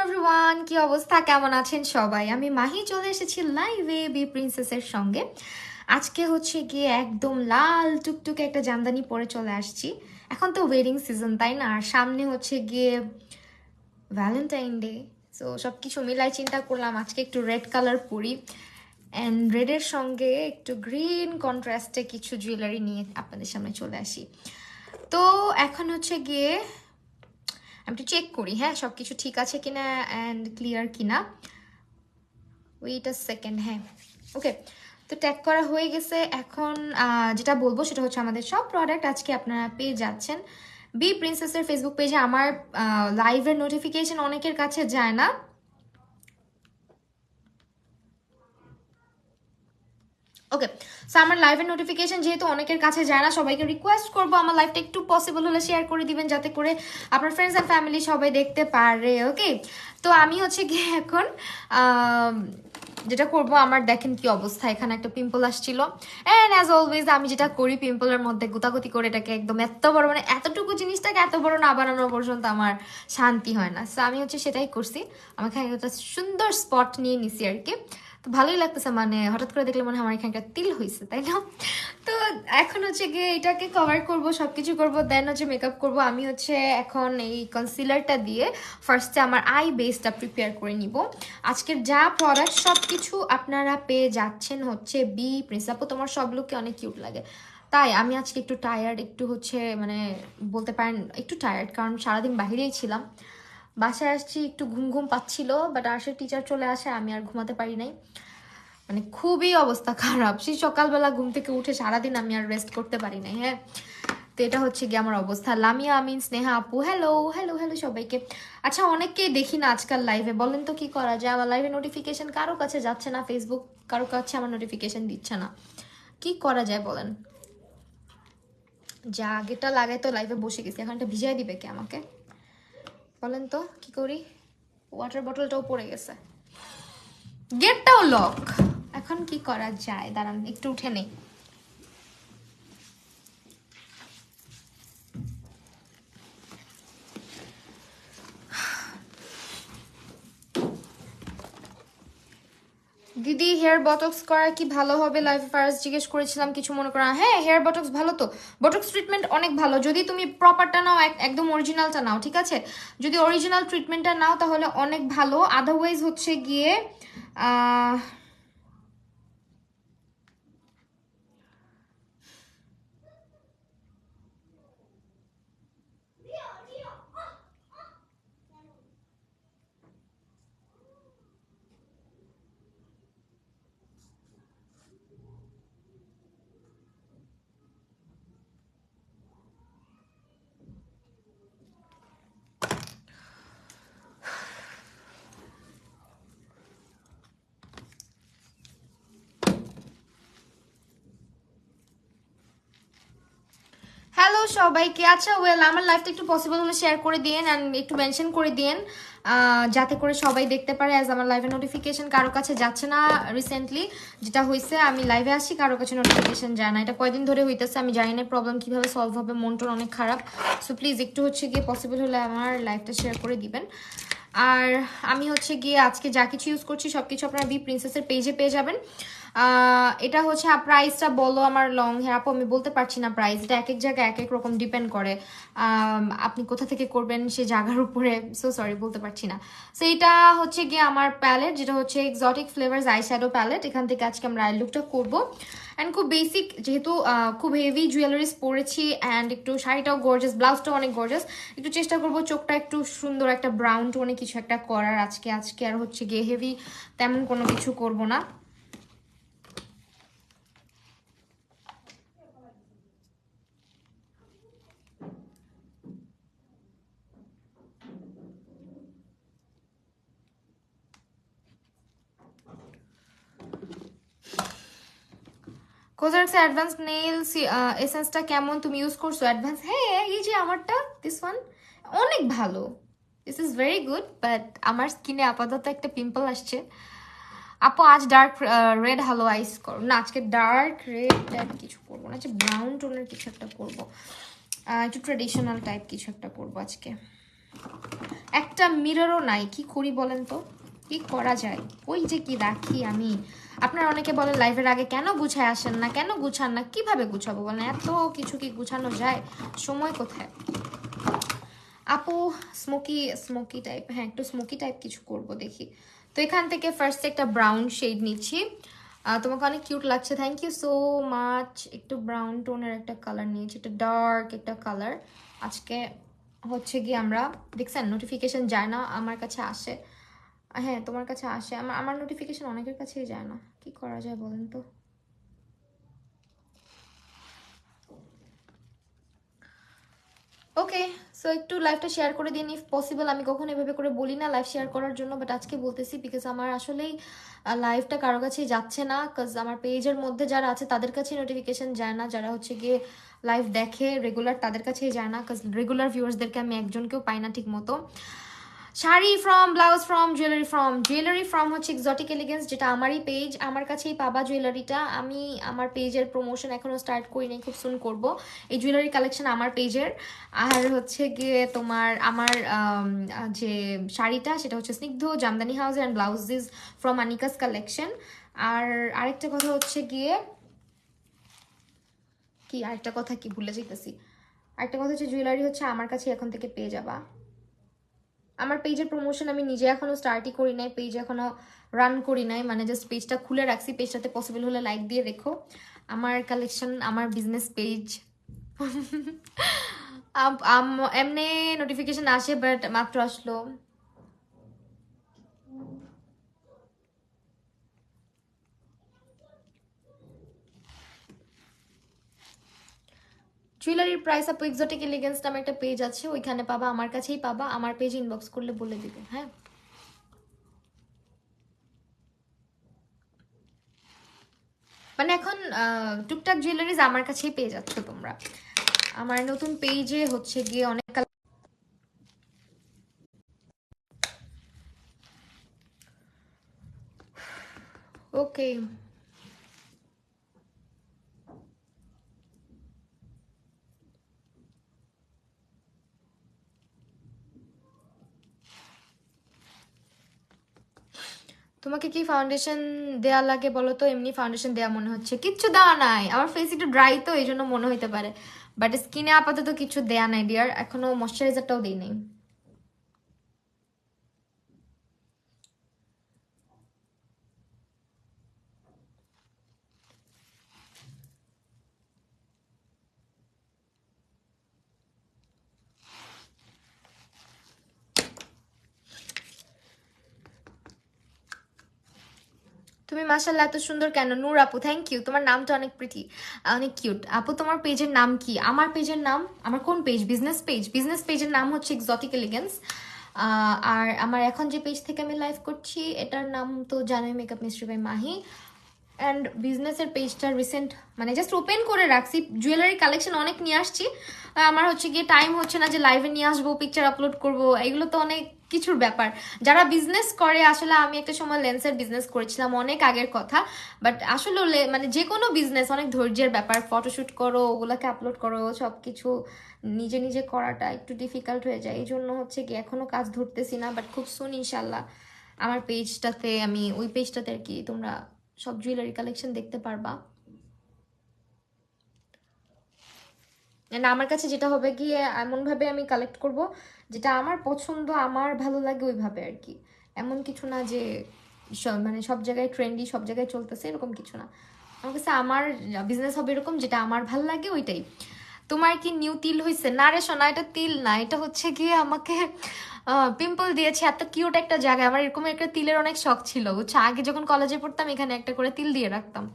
Everyone, কি অবস্থা, কেমন আছেন সবাই? আমি মাহি চলে এসেছি লাইভে বি প্রিন্সেসের সঙ্গে। আজকে হচ্ছে গিয়ে একদম লাল টুকটুকে একটা জামদানি পরে চলে আসছি। এখন তো ওয়েডিং সিজন, তাই না? আর সামনে হচ্ছে গিয়ে ভ্যালেন্টাইন ডে। সো সব কিছু মিলাই চিন্তা করলাম আজকে একটু রেড কালার পরি, অ্যান্ড রেডের সঙ্গে একটু গ্রিন কন্ট্রাস্টে কিছু জুয়েলারি নিয়ে আপনাদের সামনে চলে আসি। তো এখন হচ্ছে গিয়ে আমি একটু চেক করি, হ্যাঁ, সব কিছু ঠিক আছে কিনা অ্যান্ড ক্লিয়ার কিনা। Wait a second. হ্যাঁ, ওকে। তো ট্যাগ করা হয়ে গেছে। এখন যেটা বলবো সেটা হচ্ছে আমাদের সব প্রোডাক্ট আজকে আপনারা পেয়ে যাচ্ছেন বি প্রিন্সেসের ফেসবুক পেজে। আমার লাইভের নোটিফিকেশন অনেকের কাছে যায় না। ওকে, সো আমার লাইভের নোটিফিকেশন যেহেতু অনেকের কাছে যায় না, সবাইকে রিকোয়েস্ট করবো আমার লাইভটা একটু পসিবল হলে শেয়ার করে দিবেন, যাতে করে আপনার ফ্রেন্ডস অ্যান্ড ফ্যামিলি সবাই দেখতে পারে। ওকে, তো আমি হচ্ছে গিয়ে এখন যেটা করব, আমার দেখেন কি অবস্থা, এখানে একটা পিম্পল আসছিল, অ্যান্ড অ্যাজ অলওয়েজ আমি যেটা করি পিম্পলের মধ্যে গুতাগুতি করে এটাকে একদম এত বড়, মানে এতটুকু জিনিসটাকে এত বড় না বানানো পর্যন্ত আমার শান্তি হয় না। সো আমি হচ্ছে সেটাই করছি, আমার এখানে একটা সুন্দর স্পট নিয়ে নিছি আর কি। তো ভালোই লাগতেছে, মানে হঠাৎ করে দেখলে মনে হয় আমার এখানে একটা তিল হয়েছে, তাই না? তো এখন হচ্ছে গিয়ে এটাকে কভার করব, সবকিছু করব, দেন হচ্ছে মেকআপ করব। আমি হচ্ছে এখন এই কনসিলারটা দিয়ে ফার্স্টে আমার আই বেসটা প্রিপেয়ার করে নিব। আজকের যা প্রোডাক্ট সব কিছু আপনারা পেয়ে যাচ্ছেন হচ্ছে বি প্রিন্স। আপু তোমার সব লুকে অনেক কিউট লাগে। তাই আমি আজকে একটু টায়ার্ড, একটু হচ্ছে মানে বলতে পারেন একটু টায়ার্ড, কারণ সারাদিন বাহিরেই ছিলাম। বাসায় আসছি একটু ঘুম ঘুম পাচ্ছিল, বাট আসে টিচার চলে আসে, আমি আর ঘুমাতে পারি নাই। মানে খুবই অবস্থা খারাপ, সেই সকালবেলা ঘুম থেকে উঠে সারাদিন আমি আর রেস্ট করতে পারি নাই। হ্যাঁ, তো এটা হচ্ছে গিয়ে আমার অবস্থা। লামিয়া আমিন, স্নেহা আপু, হ্যালো হ্যালো হ্যালো সবাইকে। আচ্ছা, অনেককেই দেখি না আজকাল লাইভে, বলেন তো কি করা যায়? আমার লাইভে নোটিফিকেশন কারো কাছে যাচ্ছে না, ফেসবুক কারো কাছে আমার নোটিফিকেশন দিচ্ছে না, কি করা যায় বলেন? যা আগেটা লাগাই তো লাইভে বসে গেছি, এখন এটা ভিজাই দিবে কে আমাকে, বলেন তো কি করি? ওয়াটার বটলটাও পড়ে গেছে, গেটটাও লক, এখন কি করা যায়? দাঁড়ান একটু উঠে নেই। দিদি, হেয়ার বটক্স করা কি ভালো হবে? লাইফ ফার্স্ট জিজ্ঞেস করেছিলাম, কিছু মনে করা। হ্যাঁ, হেয়ার বটক্স ভালো তো, বটক্স ট্রিটমেন্ট অনেক ভালো। যদি তুমি প্রপারটা নাও, একদম অরিজিনালটা নাও, ঠিক আছে? যদি অরিজিনাল ট্রিটমেন্টটা নাও তাহলে অনেক ভালো, আদারওয়াইজ হচ্ছে গিয়ে হ্যালো সবাইকে। আচ্ছা ওয়েল, আমার লাইফটা একটু পসিবল হলে শেয়ার করে দিন অ্যান্ড একটু মেনশন করে দিন, যাতে করে সবাই দেখতে পারে। অ্যাজ আমার লাইভে নোটিফিকেশন কারো কাছে যাচ্ছে না রিসেন্টলি, যেটা হয়েছে আমি লাইভে আসি কারো কাছে নোটিফিকেশন যায় না, এটা কয়দিন ধরে হইতেছে, আমি জানি না প্রবলেম কিভাবে সলভ হবে, মন টন অনেক খারাপ। সো প্লিজ একটু হচ্ছে গিয়ে পসিবল হলে আমার লাইভটা শেয়ার করে দিবেন। আর আমি হচ্ছে গিয়ে আজকে যা কিছু ইউজ করছি সব কিছু আপনারা বি প্রিন্সেসের পেজে পেয়ে যাবেন। এটা হচ্ছে প্রাইসটা বলো আমার লং হেয়ার আপু, আমি বলতে পারছি না প্রাইস, এটা এক এক জায়গায় এক এক রকম ডিপেন্ড করে, আপনি কোথা থেকে করবেন সে জায়গার উপরে। সো সরি, বলতে পারছি না। সো এটা হচ্ছে গিয়ে আমার প্যালেট, যেটা হচ্ছে exotic flavours eye shadow palette. এখান থেকে আজকে আমরা আই লুকটা করবো, অ্যান্ড খুব বেসিক, যেহেতু খুব হেভি জুয়েলারিস পরেছি, অ্যান্ড একটু শাড়িটাও গর্জাস, ব্লাউজটাও অনেক গর্জাস, একটু চেষ্টা করবো চোখটা একটু সুন্দর একটা ব্রাউন টোনে কিছু একটা করার আজকে। আর হচ্ছে গিয়ে হেভি তেমন কোনো কিছু করব না। কোজার্কস অ্যাডভান্স নেইলস এসেন্সটা কেমন, তুমি ইউজ করছো অ্যাডভান্স? হ্যাঁ, এই যে আমারটা, দিস ওয়ান অনেক ভালো, this is very good. But আমার স্কিনে আপাতত একটা পিম্পল আসছে। আপু আজ ডার্ক রেড হ্যালো আইস করো না, আজকে ডার্ক রেড টাইপ কিছু করবো না, যে ব্রাউন টোনের কিছু একটা করবো, একটু ট্রেডিশনাল টাইপ কিছু একটা করবো আজকে। একটা মিররও নাই, কি করি বলেন তো, কি করা যায়? ওই যে কি রাখি আমি। আপনারা অনেকে বলেন লাইভের আগে কেন গুছায় আসেন না, কেন গুছান না, কিভাবে গুছাবো বলেন? এত কিছু কি গুছানো যায়? সময় কোথায়? আপু স্মোকি স্মোকি টাইপ, হ্যাঁ একটু স্মোকি টাইপ কিছু করব দেখি। তো এখান থেকে ফার্স্ট একটা ব্রাউন শেড নিচ্ছি। তোমাকে অনেক কিউট লাগছে, থ্যাংক ইউ সো মাচ। একটু ব্রাউন টোনের একটা কালার নিয়েছি, একটা ডার্ক একটা কালার। আজকে হচ্ছে কি আমরা দেখছেন নোটিফিকেশন যায় না, আমার কাছে আসে। হ্যাঁ তোমার কাছে আসে, আমার আমার নোটিফিকেশন অনেকের কাছেই যায় না, কি করা যায় বলেন তো? ওকে, সো একটু লাইভটা শেয়ার করে দিন ইফ পসিবল। আমি কখনো এভাবে করে বলি না লাইভ শেয়ার করার জন্য, বাট আজকে বলতেছি বিকজ আমার আসলেই লাইভটা কারো কাছেই যাচ্ছে না। কাজ আমার পেজের মধ্যে যারা আছে তাদের কাছেই নোটিফিকেশন যায় না, যারা হচ্ছে গিয়ে লাইভ দেখে রেগুলার তাদের কাছেই যায় না, কাজ রেগুলার ভিউয়ার্সদেরকে আমি একজনকেও পাই না ঠিক মতো। Sari from, blouse from, jewellery from হচ্ছে এক্সোটিক এলিগেন্স, যেটা আমারই পেজ, আমার কাছেই পাবা জুয়েলারিটা। আমি আমার পেজের প্রমোশন এখনো স্টার্ট করিনি, খুব সুন করব। এই জুয়েলারি কালেকশন আমার পেজের। আর হচ্ছে গিয়ে তোমার আমার যে শাড়িটা সেটা হচ্ছে Snigdha Jamdani house and blouses from Anika's collection. আর আরেকটা কথা হচ্ছে গিয়ে কি, আরেকটা কথা কি ভুলে যেতেছি, আরেকটা কথা হচ্ছে জুয়েলারি হচ্ছে আমার কাছে এখন থেকে পেয়ে যাবা। আমার পেজের প্রমোশন আমি নিজে এখনো স্টার্টই করি নাই, পেজ এখনো রান করি নাই, মানে জাস্ট পেজটা খুলে রাখছি। পেজটাতে পসিবল হলে লাইক দিয়ে রেখো। আমার কালেকশন, আমার বিজনেস পেজ। এমনি নোটিফিকেশন আসে বাট মাত্র আসলো। জুয়েলারির প্রাইস আপু এক্সোটিক এলিগেন্স নামে একটা পেজ আছে, ওইখানে পাবা, আমার কাছেই পাবা। আমার পেজ ইনবক্স করলে বলে দিবে, হ্যাঁ। মানে এখন টুকটাক জুয়েলারিজ আমার কাছেই পেয়ে যাচ্ছ তোমরা। আমার নতুন পেজে হচ্ছে গিয়ে অনেক ওকে। তোমাকে কি ফাউন্ডেশন দেয়া লাগে বলো তো? এমনি ফাউন্ডেশন দেয়া মনে হচ্ছে, কিচ্ছু দেওয়া নাই। আমার ফেস একটু ড্রাই তো এই জন্য মনে হইতে পারে, বাট স্কিনে আপাতত কিছু দেয়া নাই ডিয়ার, এখনো ময়শ্চারাইজারটাও দিই নাই। তুমি মাশাআল্লাহ এত সুন্দর কেন? নূর আপু থ্যাংক ইউ, তোমার নামটা অনেক প্রিটি, অনেক কিউট। আপু তোমার পেজের নাম কি? আমার পেজের নাম, আমার কোন পেজ? Business page. বিজনেস পেজের নাম হচ্ছে এক্সোটিক এলিগেন্স। আর আমার এখন যে পেজ থেকে আমি লাইভ করছি এটার নাম তো জানোই, makeup mystery by Mahi. And বিজনেসের পেজটা রিসেন্ট মানে জাস্ট ওপেন করে রাখছি, জুয়েলারি কালেকশন অনেক নিয়ে আসছি। আমার হচ্ছে গিয়ে টাইম হচ্ছে না যে লাইভে নিয়ে আসবো, পিকচার আপলোড করব, এগুলো তো অনেক কিছুর ব্যাপার। যারা বিজনেস করে, আসলে আমি একটা সময় লেন্সের বিজনেস করেছিলাম, অনেক আগের কথা। বাট আসলে মানে যে কোনো বিজনেস অনেক ধৈর্যের ব্যাপার, ফটোশ্যুট করো, ওগুলোকে আপলোড করো, সব কিছু নিজে নিজে করাটা একটু ডিফিকাল্ট হয়ে যায়। এই জন্য হচ্ছে কি এখনো কাজ ধরতেছি না, বাট খুব সুন ইনশাল্লাহ আমার পেজটাতে, আমি ওই পেজটাতে আর কি তোমরা সব জুয়েলারি কালেকশন দেখতে পারবা। আমার কাছে যেটা হবে গিয়ে এমনভাবে আমি কালেক্ট করব যেটা আমার পছন্দ, আমার ভালো লাগে ওইভাবে আর কি। এমন কিছু না যে মানে সব জায়গায় ট্রেন্ডি, সব জায়গায় চলতেছে, এরকম কিছু না। আমার কাছে আমার বিজনেস হবে এরকম, যেটা আমার ভালো লাগে ওইটাই। তোমার কি নিউ তিল হয়েছে? না রে সোনা, এটা তিল না, এটা হচ্ছে গিয়ে আমাকে পিম্পল দিয়েছে এত কিউট একটা জায়গায়। আমার এরকম একটা তিলের অনেক শখ ছিল বুঝছো, আগে যখন কলেজে পড়তাম এখানে একটা করে তিল দিয়ে রাখতাম।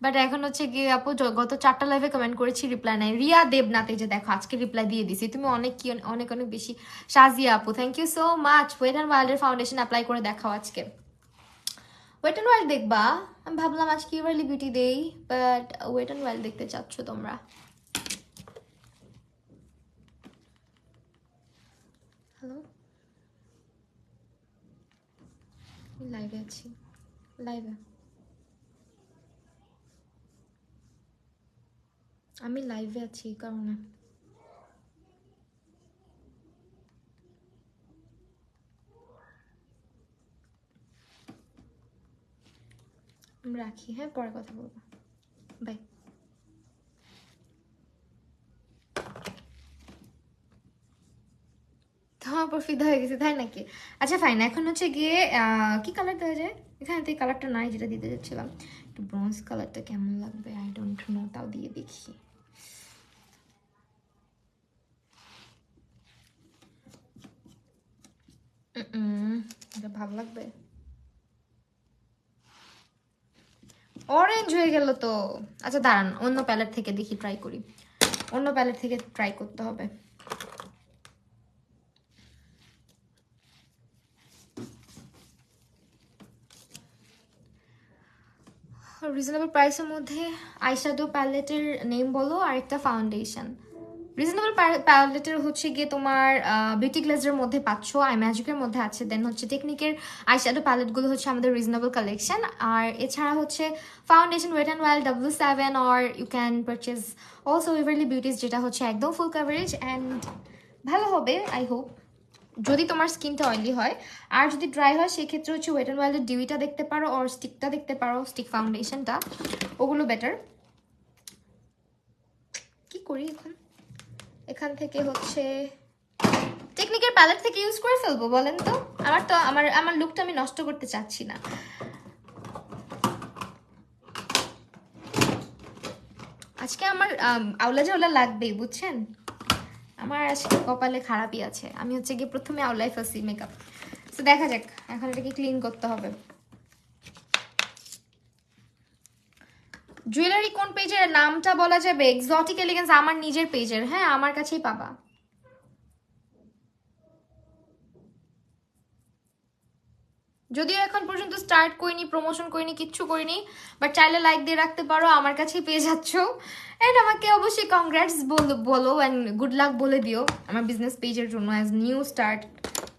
বাট এখন হচ্ছে গিয়ে আপু গত 4টা লাইভে কমেন্ট করেছি, রিপ্লাই নাই। রিয়া দেবনাথ, এই যে দেখো আজকে রিপ্লাই দিয়ে দিছি। তুমি অনেক কি অনেক অনেক বেশি। সাজিয়া আপু thank you so much. Wet and ওয়াইল্ডের ফাউন্ডেশন অ্যাপ্লাই করে দেখাও আজকে। ওয়েট অ্যান্ড ওয়াইল্ড দেখবা? আমি ভাবলাম আজকে ইউরলি বিউটি দেই, বাট ওয়েট অ্যান্ড ওয়াইল্ড দেখতে চাচ্ছ তোমরা। হ্যালো, লাইভে আছি, লাইভে আমি লাইভে আছি এই কারণে। রাখি, হ্যাঁ পরে কথা বলবো, বাই। তোমার উপর ফিদা হয়ে গেছে তাই নাকি? আচ্ছা ফাইন, এখন হচ্ছে গিয়ে কি কালার দেওয়া যায়? এখানে তো এই কালারটা নাই যেটা দিতে যাচ্ছিলাম, একটু ব্রোঞ্জ কালারটা কেমন লাগবে আই ডোন্ট নো, তাও দিয়ে দেখি। এটা ভালো লাগবে, অরেঞ্জ হয়ে গেল তো। আচ্ছা দাঁড়ান, অন্য প্যালেট থেকে দেখি, ট্রাই করি, অন্য প্যালেট থেকে ট্রাই করতে হবে। রিজনেবল প্রাইসের মধ্যে আইশ্যাডো প্যালেটের নেম বলো আর একটা ফাউন্ডেশন। রিজনেবল প্যালেটের হচ্ছে গিয়ে তোমার বিউটি গ্লেজের মধ্যে পাচ্ছ, আই ম্যাজিকের মধ্যে আছে, দেন হচ্ছে টেকনিকের আইশ্যাডো প্যালেটগুলো হচ্ছে আমাদের রিজনেবল কালেকশন। আর এছাড়া হচ্ছে foundation wet and wild W7, or you can purchase also Everly beauties, যেটা হচ্ছে একদম ফুল কাভারেজ অ্যান্ড ভালো হবে আই হোপ, যদি তোমার স্কিনটা অয়েলি হয়। আর যদি ড্রাই হয় সেক্ষেত্রে হচ্ছে ওয়েট অ্যান্ড ওয়াইল্ডের ডিউইটা দেখতে পারো, অর স্টিকটা দেখতে পারো, স্টিক ফাউন্ডেশনটা, ওগুলো বেটার। কি করি এখন, এখান থেকে হচ্ছে টেকনিকের প্যালেট থেকে ইউজ করে ফেলবো বলেন তো? আমার লুকটা আমি নষ্ট করতে চাচ্ছি না। আজকে আমার আওলা জাওলা লাগবেই বুঝছেন, আমার আজকে কপালে খারাপই আছে। আমি হচ্ছে গিয়ে প্রথমে আওলাই ফেলছি মেকআপ, তো দেখা যাক, এখন এটাকে ক্লিন করতে হবে। জুয়েলারি কোন পেজের নামটা বলা যাবে? এক্সোটিক এলিগেন্স আমার নিজের পেজের, হ্যাঁ আমার কাছেই পাবা। যদিও এখন পর্যন্ত স্টার্ট করিনি, প্রমোশন করিনি, কিচ্ছু করিনি, বাট চাইলে লাইক দিয়ে রাখতে পারো, আমার কাছেই পেয়ে যাচ্ছ। এন্ড আমাকে অবশ্যই কংগ্রাটস বলো অ্যান্ড গুড লাক বলে দিও আমার বিজনেস পেজের জন্য, অ্যাজ নিউ স্টার্ট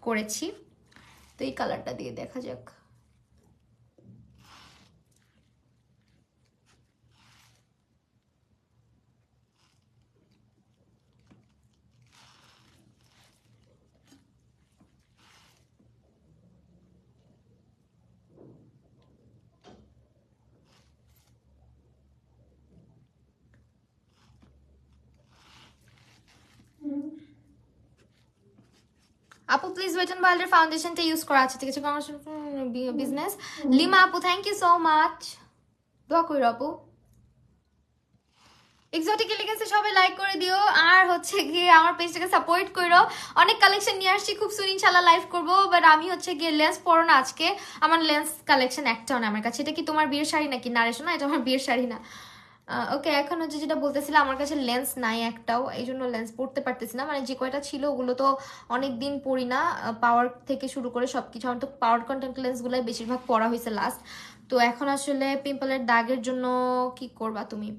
করেছি। তো এই কালারটা দিয়ে দেখা যাক। আপু প্লিজ ওয়েট অ্যান্ড ওয়াইল্ডের ফাউন্ডেশনটা ইউজ করা আছে, ঠিক আছে? বিজনেস লিমা আপু, থ্যাংক ইউ সো মাচ, দোয়া কইরো আপু। এক্সোটিক এলিগেন্সে সবাই লাইক করে দিও, আর হচ্ছে গিয়ে আমার পেজটাকে সাপোর্ট করো। অনেক কালেকশন নিয়ে আসছি, খুব সুন ইনশাল্লাহ লাইভ করবো। বাট আমি হচ্ছে গিয়ে লেন্স পরো না আজকে, আমার লেন্স কালেকশন একটাও না আমার কাছে। এটা কি তোমার বিয়ের শাড়ি নাকি? না রে শোনা, এটা আমার বিয়ের শাড়ি না। ওকে, এখন হচ্ছে যেটা বলতেছিলাম, আমার কাছে লেন্স নাই একটাও, এই জন্য লেন্স পড়তে পারতেছি না। মানে যে কয়টা ছিল ওগুলো তো অনেক দিন পরি না, পাওয়ার থেকে শুরু করে সবকিছু, আমার তো পাওয়ার কন্টেন্ট লেন্সগুলোই বেশিরভাগ পরা হয়েছে লাস্ট। তো এখন আসলে পিম্পলের দাগের জন্য কি করবা তুমি?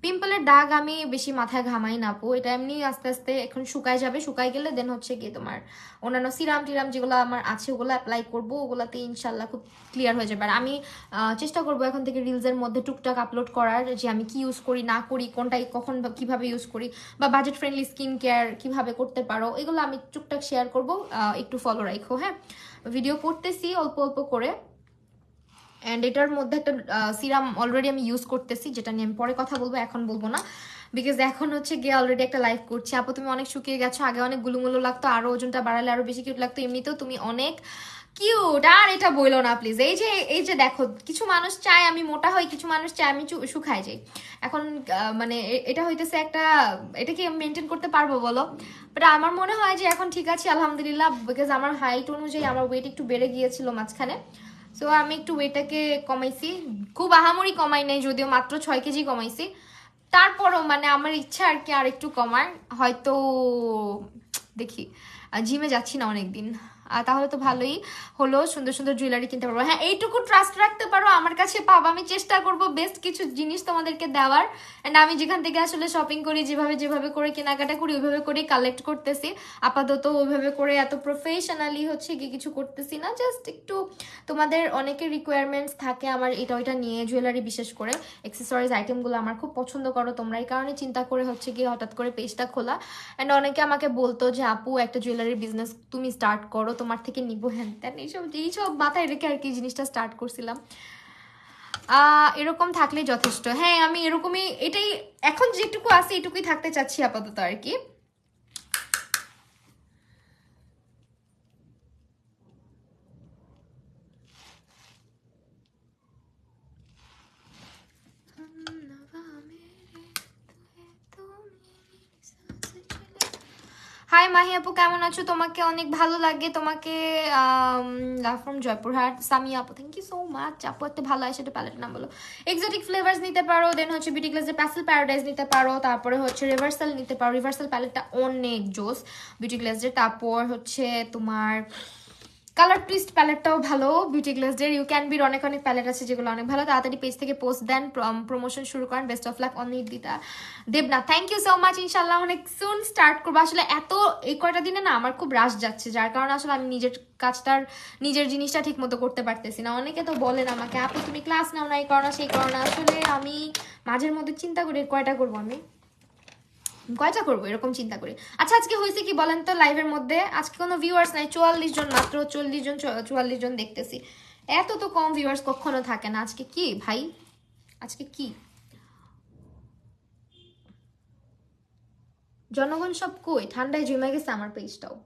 পিম্পলের দাগ আমি বেশি মাথায় ঘামাই না আপু, এটা এমনি আস্তে আস্তে এখন শুকায় যাবে, শুকাই গেলে দেন হচ্ছে গিয়ে তোমার অন্যান্য সিরাম টিরাম যেগুলো আমার আছে ওগুলো অ্যাপ্লাই করবো, ওগুলাতে ইনশাল্লাহ খুব ক্লিয়ার হয়ে যাবে। আর আমি চেষ্টা করবো এখন থেকে রিলসের মধ্যে টুকটাক আপলোড করার, যে আমি কি ইউজ করি না করি, কোনটাই কখন কিভাবে ইউজ করি, বা বাজেট ফ্রেন্ডলি স্কিন কেয়ার কিভাবে করতে পারো, এগুলো আমি টুকটাক শেয়ার করবো। একটু ফলো রাখো, হ্যাঁ। ভিডিও করতেছি অল্প অল্প করে। অ্যান্ড এটার মধ্যে একটা সিরাম অলরেডি আমি ইউজ করতেছি, যেটা নিয়ে আমি পরে কথা বলবো, এখন বলবো না, বিকজ এখন হচ্ছে গিয়ে অলরেডি একটা লাইভ করছি। আপু তুমি অনেক শুকিয়ে গেছো, আগে অনেক গুলুমুলু লাগতো, আরো ওজনটা বাড়ালে আরো বেশি কিউট লাগতো, এমনিতেও তুমি অনেক কিউট। আর এটা বইলো না প্লিজ, এই যে দেখো, কিছু মানুষ চায় আমি মোটা হই, কিছু মানুষ চায় আমি শুকাই যাই। এখন মানে এটা হইতেছে একটা, এটা কি মেনটেন করতে পারবো বলো? বাট আমার মনে হয় যে এখন ঠিক আছে আলহামদুলিল্লাহ, বিকজ আমার হাইট অনুযায়ী আমার ওয়েট একটু বেড়ে গিয়েছিল মাঝখানে। সো আমি একটু ওয়েটটাকে কমাইছি, খুব আহামরি কমাই নাই, যদিও মাত্র 6 কেজি কমাইছি। তারপরও মানে আমার ইচ্ছা আর কি আর একটু কমার, হয়তো দেখি, জিমে যাচ্ছি না অনেকদিন, তাহলে তো ভালোই হলো, সুন্দর সুন্দর জুয়েলারি কিনতে পারবো। হ্যাঁ এইটুকু ট্রাস্ট রাখতে পারো আমার কাছে পাবো, আমি চেষ্টা করবো বেস্ট কিছু জিনিস তোমাদেরকে দেওয়ার। অ্যান্ড আমি যেখান থেকে আসলে শপিং করি, যেভাবে যেভাবে করে কেনাকাটা করি ওইভাবে করে কালেক্ট করতেছি আপাতত, ওইভাবে করে এত প্রফেশনালি হচ্ছে কি কিছু করতেছি না, জাস্ট একটু তোমাদের অনেকের রিকোয়ারমেন্টস থাকে আমার এটা ওইটা নিয়ে, জুয়েলারি বিশেষ করে অ্যাক্সেসরিজ আইটেমগুলো আমার খুব পছন্দ করো তোমরা, এই কারণে চিন্তা করে হচ্ছে গিয়ে হঠাৎ করে পেজটা খোলা। অ্যান্ড অনেকে আমাকে বলতো যে আপু একটা জুয়েলারি বিজনেস তুমি স্টার্ট করো, তোমার থেকে নিবো হ্যান ত্যান, এইসব মাথায় রেখে আর কি জিনিসটা স্টার্ট করছিলাম। এরকম থাকলে যথেষ্ট। হ্যাঁ আমি এরকমই, এটাই এখন যেটুকু আছে এটুকুই থাকতে চাচ্ছি আপাতত আর কি। হাই মাহি আপু কেমন আছো? তোমাকে অনেক ভালো লাগে তোমাকে। লাভ ফ্রম জয়পুরহাট সামিয়া আপু, থ্যাংক ইউ সো মাচ আপু। একটা ভালো আইশ্যাডো প্যালেটের নাম বলো। এক্সোটিক ফ্লেভার্স নিতে পারো, দেন হচ্ছে বিউটি গ্লেজের প্যাসেল প্যারাডাইজ নিতে পারো, তারপরে হচ্ছে রিভার্সাল নিতে পারো। রিভার্সাল প্যালেটটা অনেক জোস বিউটি গ্লেজের। তারপর হচ্ছে তোমার কালার টুইস্ট প্যালেটটাও ভালো বিউটি গ্লেজের। ইউ ক্যান বির অনেক অনেক প্যালেট আছে যেগুলো অনেক ভালো। তাড়াতাড়ি পেজ থেকে পোস্ট দেন, প্রমোশন শুরু করেন। Best of luck Anirdita Debnath, thank you so much. ইনশাল্লাহ অনেক সুন স্টার্ট করবো। আসলে এত এই কয়টা দিনে না আমার খুব রাশ যাচ্ছে, যার কারণে আসলে আমি নিজের কাজটার নিজের জিনিসটা ঠিক মতো করতে পারতেছি না। অনেকে তো বলেন আমাকে আপু তুমি ক্লাস নাও না, এই করো না সেই করো না। আসলে আমি মাঝের মধ্যে চিন্তা করি কয়টা করবো, আমি কয়টা করবো এরকম চিন্তা করি। আচ্ছা আজকে হয়েছে কি বলেন তো, লাইভের মধ্যে আজকে কোনো ভিউয়ার্স নাই, 44 জন মাত্র, 40 জন 44 জন দেখতেছি। এত তো কম ভিউয়ার্স কখনো থাকে না। আজকে কি ভাই, আজকে কি জনগণ সব কই? ঠান্ডায় জমে গেছে আমার পেজটাও।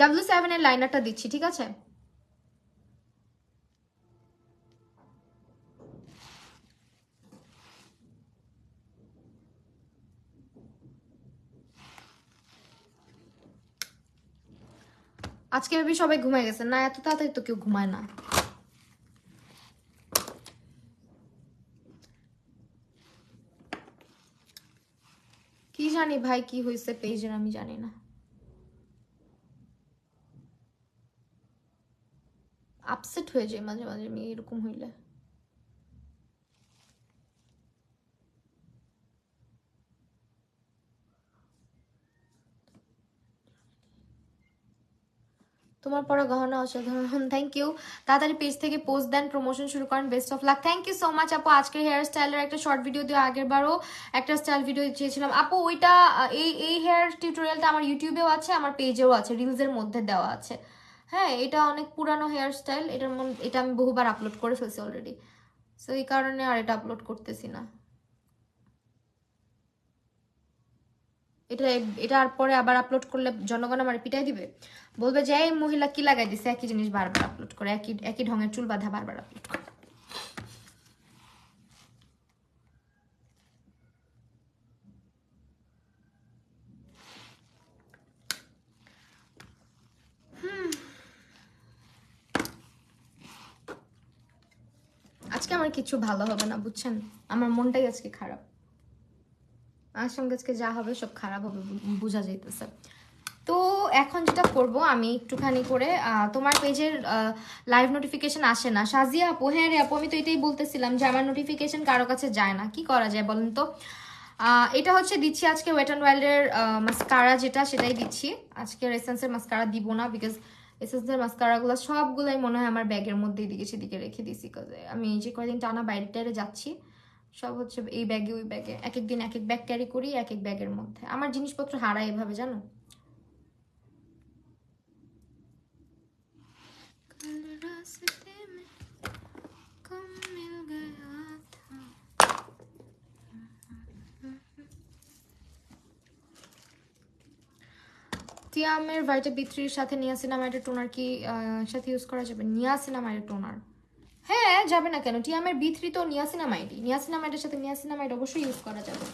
W7 এর লাইনারটা দিচ্ছি, ঠিক আছে? আজকে ভেবে সবাই ঘুমায় গেছে না, এত তাড়াতাড়ি তো কেউ ঘুমায় না। কি জানি ভাই কি হয়েছে পেজের, আমি জানি না। আপসেট হয়ে যায় মাঝে মাঝে আমি এরকম হইলে। তোমার পরা গহনা অসাধারণ, থ্যাংক ইউ। তাড়াতাড়ি পেজ থেকে পোস্ট দেন, প্রমোশন শুরু করেন। Best of luck, thank you so much আপু। আজকের হেয়ার স্টাইলের একটা শর্ট ভিডিও দিয়ে আগের বারও একটা স্টাইল ভিডিও চেয়েছিলাম আপু, ওইটা এই হেয়ার টিউটোরিয়ালটা আমার ইউটিউবেও আছে, আমার পেজেও আছে, রিলসের মধ্যে দেওয়া আছে। হ্যাঁ এটা অনেক পুরানো হেয়ার স্টাইল, এটা আমি বহুবার আপলোড করে ফেলছি অলরেডি, সো এই কারণে আর এটা আপলোড করতেছি না। এটা এটার পরে আবার আপলোড করলে জনগণ আমার পিটাই দিবে, বলবে যে এই মহিলা কি লাগাই দিছে, একই জিনিস বারবার আপলোড করে, একই একই ঢঙের চুল বাঁধা বারবার আপলোড করে। আজকে আমার কিছু ভালো হবে না বুঝছেন, আমার মনটাই আজকে খারাপ। আমার সঙ্গে আজকে যা হবে সব খারাপ হবে, বোঝা যাইতেছে। তো এখন যেটা করব আমি একটুখানি করে তোমার পেজের লাইভ নোটিফিকেশন আসে না সাজিয়া আপু। হ্যাঁ রে আপু, আমি তো এটাই বলতেছিলাম যে আমার নোটিফিকেশন কারো কাছে যায় না, কি করা যায় বলেন তো? এটা হচ্ছে দিচ্ছি আজকে ওয়েট অ্যান্ড ওয়াইল্ডের মাস্কারা, যেটা সেটাই দিচ্ছি আজকে। এসেন্সের মাস্কারা দিব না, বিকজ এসেন্সের মাস্কারাগুলো সবগুলাই মনে হয় আমার ব্যাগের মধ্যে এদিকে সেদিকে রেখে দিছি, আমি যে কয়দিন টানা বাইরে টাইরে যাচ্ছি সব হচ্ছে এই ব্যাগে ওই ব্যাগে, এক এক দিন এক এক ব্যাগ ক্যারি করি, এক এক ব্যাগের মধ্যে আমার জিনিসপত্র হারায় এভাবে জানো। টিয়ামের ভাইটা বি3 সাথে নিয়াসিনামাইডের টোনার কি সাথে ইউজ করা যাবে? নিয়াসিনামাইডের টোনার হ্যাঁ যাবে না কেন, টিয়ামের বি3 তো নিয়াসিনামাইডই, নিয়াসিনামাইডের সাথে নিয়াসিনামাইড অবশ্যই ইউজ করা যাবে।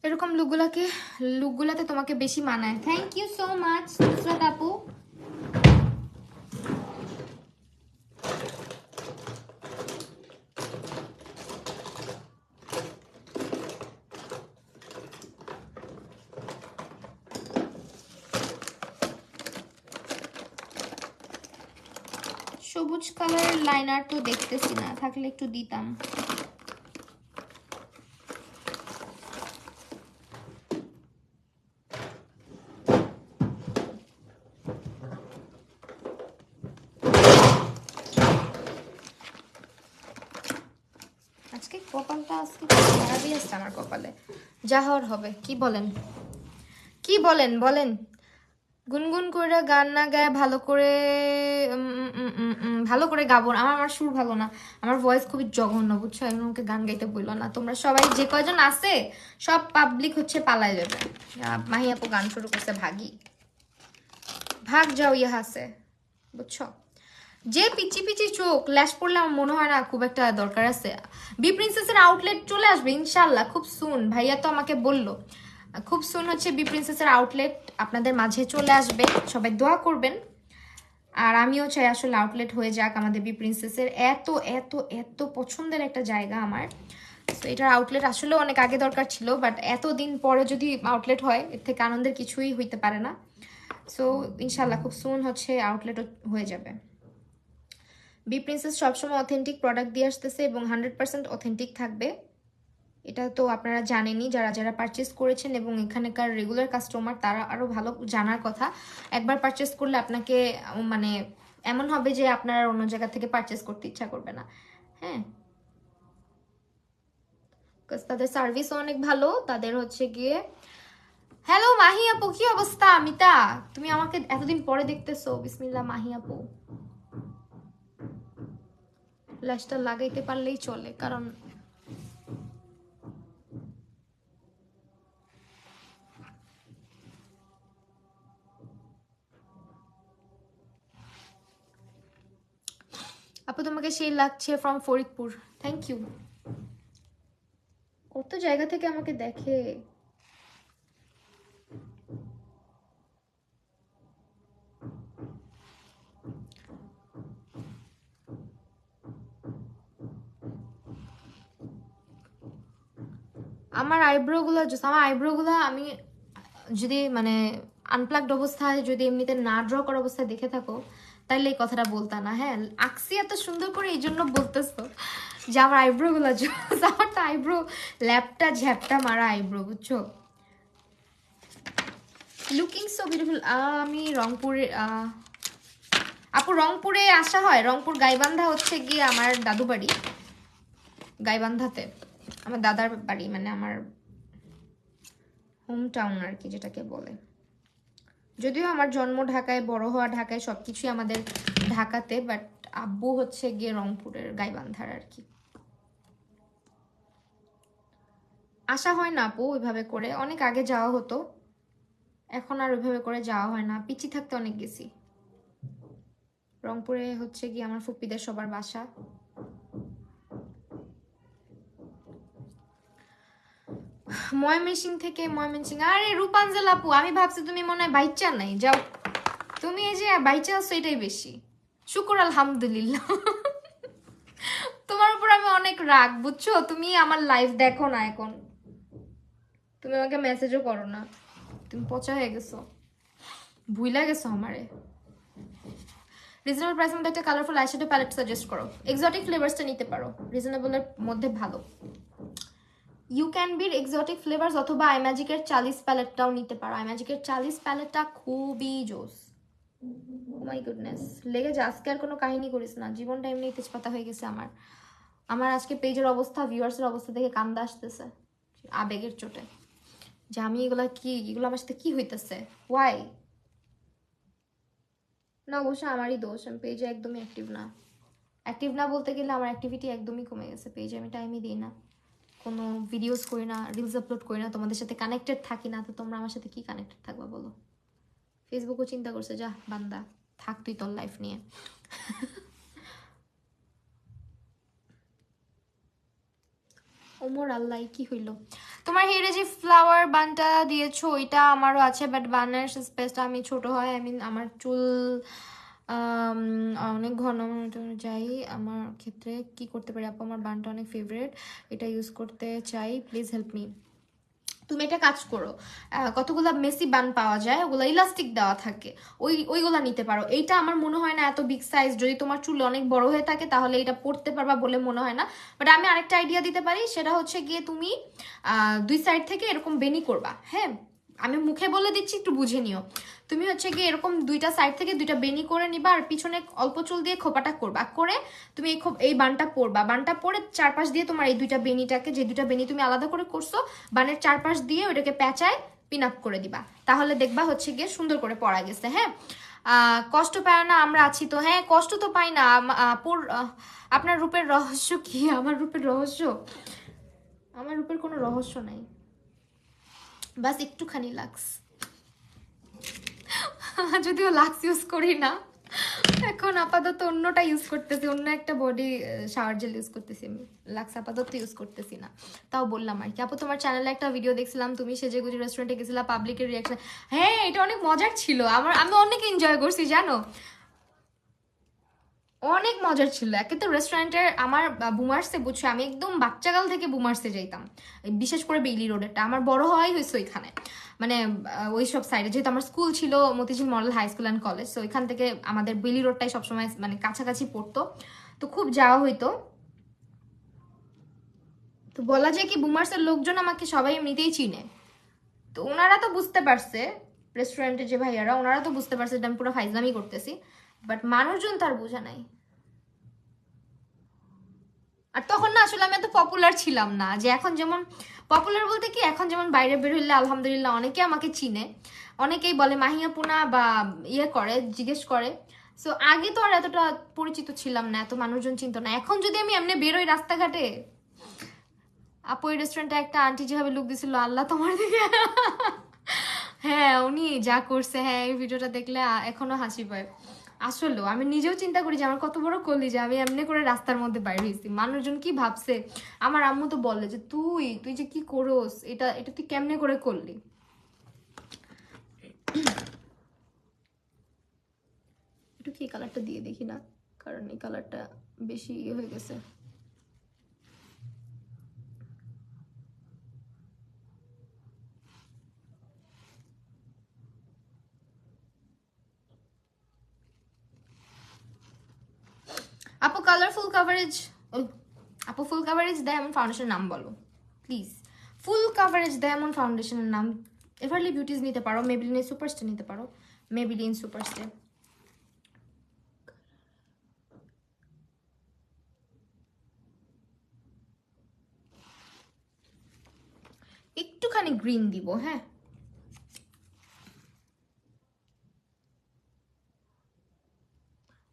এরকম লুকগুলাতে তোমাকে বেশি মানায়। Thank you so much Nusrat আপু। সবুজ কালারের লাইনার তো দেখতেছি না, থাকলে একটু দিতাম। আজকে কপালটা আজকে খারাপই আসছে আমার কপালে, যা হওয়ার হবে। কি বলেন, কি বলেন বলেন? গুনগুন করে গান না গায়ে ভালো করে ভালো করে গাবো না। আমার সুর ভালো না, আমার ভয়েস খুবই জঘন্য, বুঝছো? এখন আমাকে গান গাইতে বললো না। তোমরা সবাই যে কয়জন আছে সব পাবলিক হচ্ছে পালায় যাবে। মাহি আপু গান শুরু করছে, ভাগি ভাগ যাও ইহা আছে, বুঝছো? যে পিচি পিচি চোখ ল্যাশ পড়লে আমার মনে হয় না খুব একটা দরকার আছে। বি প্রিন্সেসের আউটলেট চলে আসবে ইনশাল্লাহ খুব সুন, ভাইয়া তো আমাকে বললো খুব সুন হচ্ছে বি প্রিন্সেসের আউটলেট আপনাদের মাঝে চলে আসবে, সবাই দোয়া করবেন। আর আমিও চাই আসলে আউটলেট হয়ে যাক আমাদের বি প্রিন্সেসের, এত এত এত পছন্দের একটা জায়গা আমার। তো এটার আউটলেট আসলে অনেক আগে দরকার ছিল, বাট এতদিন পরে যদি আউটলেট হয় এর থেকে আনন্দের কিছুই হইতে পারে না। সো ইনশাল্লাহ খুব সুন হচ্ছে আউটলেট হয়ে যাবে। বি প্রিন্সেস সবসময় অথেন্টিক প্রোডাক্ট দিয়ে আসতেছে এবং 100% অথেন্টিক থাকবে, এটা তো আপনারা জানেনই যারা যারা পারচেস করেছেন এবং এখানকার রেগুলার কাস্টমার, তারা আরও ভালো জানার কথা। একবার পারচেস করলে আপনাকে মানে এমন হবে যে আপনারা অন্য জায়গা থেকে পারচেস করতে ইচ্ছা করবে না। হ্যাঁ, তাদের সার্ভিসও অনেক ভালো, তাদের হচ্ছে গিয়ে। হ্যালো মাহি আপু, কি অবস্থা? মিতা, তুমি আমাকে এতদিন পরে দেখতেছো। বিসমিল্লাহ মাহি আপু, ল্যাশটা লাগাইতে পারলেই চলে, কারণ আপু তোমাকে সেই লাগছে ফ্রম ফরিদপুর। Thank you. কত জায়গা থেকে আমাকে দেখে। আমার আইব্রোগুলো আমি যদি মানে আনপ্লাগড অবস্থায়, যদি এমনিতে না ড্র করা অবস্থায় দেখে থাকো তাহলে এই কথাটা বলতা না। হ্যাঁ, আঁকছি এত সুন্দর করে এই জন্য বলতেছো যে আমার আইব্রোগুলো আমার তো আইব্রো ল্যাপটা ঝ্যাপটা মারা আইব্রো, বুঝছো? Looking so beautiful. আমি রংপুরে আপু রংপুরে আসা হয়, রংপুর গাইবান্ধা হচ্ছে গিয়ে আমার দাদু বাড়ি, গাইবান্ধাতে আমার দাদার বাড়ি, মানে আমার হোম টাউন আর কি যেটাকে বলে। যদিও আমার জন্ম ঢাকায়, বড় হওয়া ঢাকায়, সবকিছুই আমাদের ঢাকাতে, বাট আব্বু হচ্ছে গিয়ে রংপুরের গাইবান্ধার আর কি। আসা হয় না আপু ওইভাবে করে, অনেক আগে যাওয়া হতো, এখন আর ওইভাবে করে যাওয়া হয় না। পিচি থাকতে অনেক গেছি। রংপুরে হচ্ছে গিয়ে আমার ফুপ্পিদের সবার বাসা। ময়মনসিং। আরে রূপাঞ্জল আপু, আমি ভাবছি তুমি মনে হয় বাইচা নাই, যাও তুমি এই যে বাইচা আছো এটাই বেশি। শুকুর আলহামদুলিল্লাহ। তোমার উপর আমি অনেক রাগ, বুঝছো? তুমি আমার লাইভ দেখো না এখন, তুমি আমাকে মেসেজও করো না, তুমি পচা হয়ে গেছো, ভুইলা গেছো আমারে। রিজনেবল প্রাইসের মধ্যে একটা কালারফুল আইশ্যাডো প্যালেট সাজেস্ট করো। এক্সোটিক ফ্লেভার্সটা নিতে পারো, রিজনেবলের মধ্যে ভালো। ইউ ক্যান বির এক্সোটিক ফ্লেভার্স অথবা আইম্যাজিকের 40 প্যালেটটাও নিতে পারো। আইম্যাজিকের 40 প্যালেটটা খুবই জোস। ও মাই গুডনেস, লেগে যা, আজকে আর কোনো কাহিনী করিস না, জীবনটা এমনি তেজপাতা হয়ে গেছে আমার। আমার আজকে পেজের অবস্থা, ভিউয়ার্সের অবস্থা দেখে কান্দা আসতেছে আবেগের চোটে, যে আমি এগুলো আমার সাথে কি হইতেছে, ওয়াই? না অবশ্য আমারই দোষ, আমি পেজে একদমই অ্যাক্টিভ না বলতে গেলে আমার অ্যাক্টিভিটি একদমই কমে গেছে পেজে। আমি টাইমই দিই না, কোনো ভিডিওস করি না, রিলস আপলোড করি না, তোমাদের সাথে কানেক্টেড থাকি না, তো তোমরা আমার সাথে কি কানেক্টেড থাকবা বলো? ফেসবুকও চিন্তা করছে, যা বান্দা থাক তুই তোর লাইফ নিয়ে। ওমর আল্লাহ, কি হইলো? তোমার হেয়ারে যে ফ্লাওয়ার বানটা দিয়েছো ওইটা আমারও আছে, বাট বানের স্পেসটা আমি ছোট হয়, আমার চুল অনেক ঘন যাই। আমার ক্ষেত্রে কি করতে পারি আপু? আমার বানটা অনেক ফেভারিট, এটা ইউজ করতে চাই, প্লিজ হেল্প মি। তুমি একটা কাজ করো, কতগুলা মেসি বান পাওয়া যায়, ওগুলা ইলাস্টিক দেওয়া থাকে, ওইগুলা নিতে পারো। এইটা আমার মনে হয় না এত বিগ সাইজ, যদি তোমার চুল অনেক বড় হয়ে থাকে তাহলে এটা পরতে পারবা বলে মনে হয় না। বাট আমি আরেকটা আইডিয়া দিতে পারি, সেটা হচ্ছে গিয়ে তুমি দুই সাইড থেকে এরকম বেনি করবা। হ্যাঁ, আমি মুখে বলে দিচ্ছি, একটু বুঝে নিও। তুমি হচ্ছে গিয়ে এরকম দুইটা সাইড থেকে দুইটা বেনি করে নিবা, আর পিছনে অল্প চুল দিয়ে খোপাটা করবা, করে তুমি এই বানটা পরবা। বানটা পরে চারপাশ দিয়ে তোমার এই দুইটা বেনিটাকে, যে দুইটা বেনি তুমি আলাদা করে করছো, বানের চারপাশ দিয়ে ওইটাকে প্যাঁচায় পিন আপ করে দিবা। তাহলে দেখবা হচ্ছে গিয়ে সুন্দর করে পরা গেছে। হ্যাঁ, কষ্ট পায় না, আমরা আছি তো। হ্যাঁ, কষ্ট তো পাই না। আপনার রূপের রহস্য কি? আমার রূপের রহস্য, আমার রূপের কোনো রহস্য নাই, বাস একটুখানি লাক্স। যদিও লাক্স ইউজ করি না এখন, আপাতত অন্যটা ইউজ করতেছি, অন্য একটা বডি শাওয়ার জেল ইউজ করতেছি আমি, লাক্স আপাতত ইউজ করতেছি না। তাও বললাম আর কি। আপু তোমার চ্যানেলে একটা ভিডিও দেখছিলাম, তুমি সেজেগুজি রেস্টুরেন্টে গেছিলা, পাবলিকের রিয়াকশন। হ্যাঁ, এটা অনেক মজার ছিল, আমি অনেক এনজয় করছি জানো, অনেক মজার ছিল। একে তো রেস্টুরেন্টের আমার বুমার্সে, বুঝছো আমি একদম বাচ্চাকাল থেকে বুমার্সে যাইতাম, বিশেষ করে বেইলি রোডেরটা আমার বড় হওয়াই হয়েছে ওইখানে, মানে ওই সব সাইডে, যেহেতু আমার স্কুল ছিল Motijheel model high school and college, তো ওইখান থেকে আমাদের বেইলি রোডটাই সবসময় মানে কাছাকাছি পড়তো, তো খুব যাওয়া হইতো। তো বলা যায় কি বুমার্সের লোকজন আমাকে সবাই এমনিতেই চিনে, তো ওনারা তো বুঝতে পারছে, রেস্টুরেন্টের যে ভাইয়ারা ওনারা তো বুঝতে পারছে যে আমি পুরো ফাইজলামি করতেছি, বাট মানুষজন তার বোঝা নাই। আর তখন না আসলে আমি এত পপুলার ছিলাম না, যে এখন যেমন পপুলার বলতে কি, এখন যেমন বাইরে বের হইলে আলহামদুলিল্লাহ অনেকে আমাকে চিনে, অনেকেই বলে মাহিয়া পুনা বা ইয়ে করে, জিজ্ঞেস করে। সো আগে তো আর এতটা পরিচিত ছিলাম না, এত মানুষজন চিনতো না। এখন যদি আমি এমনি বেরোই রাস্তাঘাটে, আপু এই রেস্টুরেন্টে একটা আন্টি যেভাবে লুক দিছিল, আল্লাহ তোমার দিকে হ্যাঁ, উনি যা করছে, হ্যাঁ এই ভিডিওটা দেখলে এখনো হাসি পায়। আসলে আমি নিজেও চিন্তা করি যে আমার কত বড় কলি, যে আমি এমনি করে রাস্তার মধ্যে বাইরে হয়েছি, মানুষজন কি ভাবছে। আমার আম্মু তো বলে যে তুই তুই যে কি করোস, এটা এটা তুই কেমনে করে করলি। একটু কি কালারটা দিয়ে দেখি না, কারণ এই কালারটা বেশি ইয়ে হয়ে গেছে। আপু কালারফুল কাভারেজ, আপু ফুল কাভারেজ দেয় এমন ফাউন্ডেশনের নাম বলো প্লিজ। ফুল কাভারেজ দেয় এমন ফাউন্ডেশনের নাম, এভারলি বিউটিজ নিতে পারো, মেবিলিনের সুপারস্টার নিতে পারো, মেবিলিন সুপারস্টার। একটুখানি গ্রিন দিব। হ্যাঁ,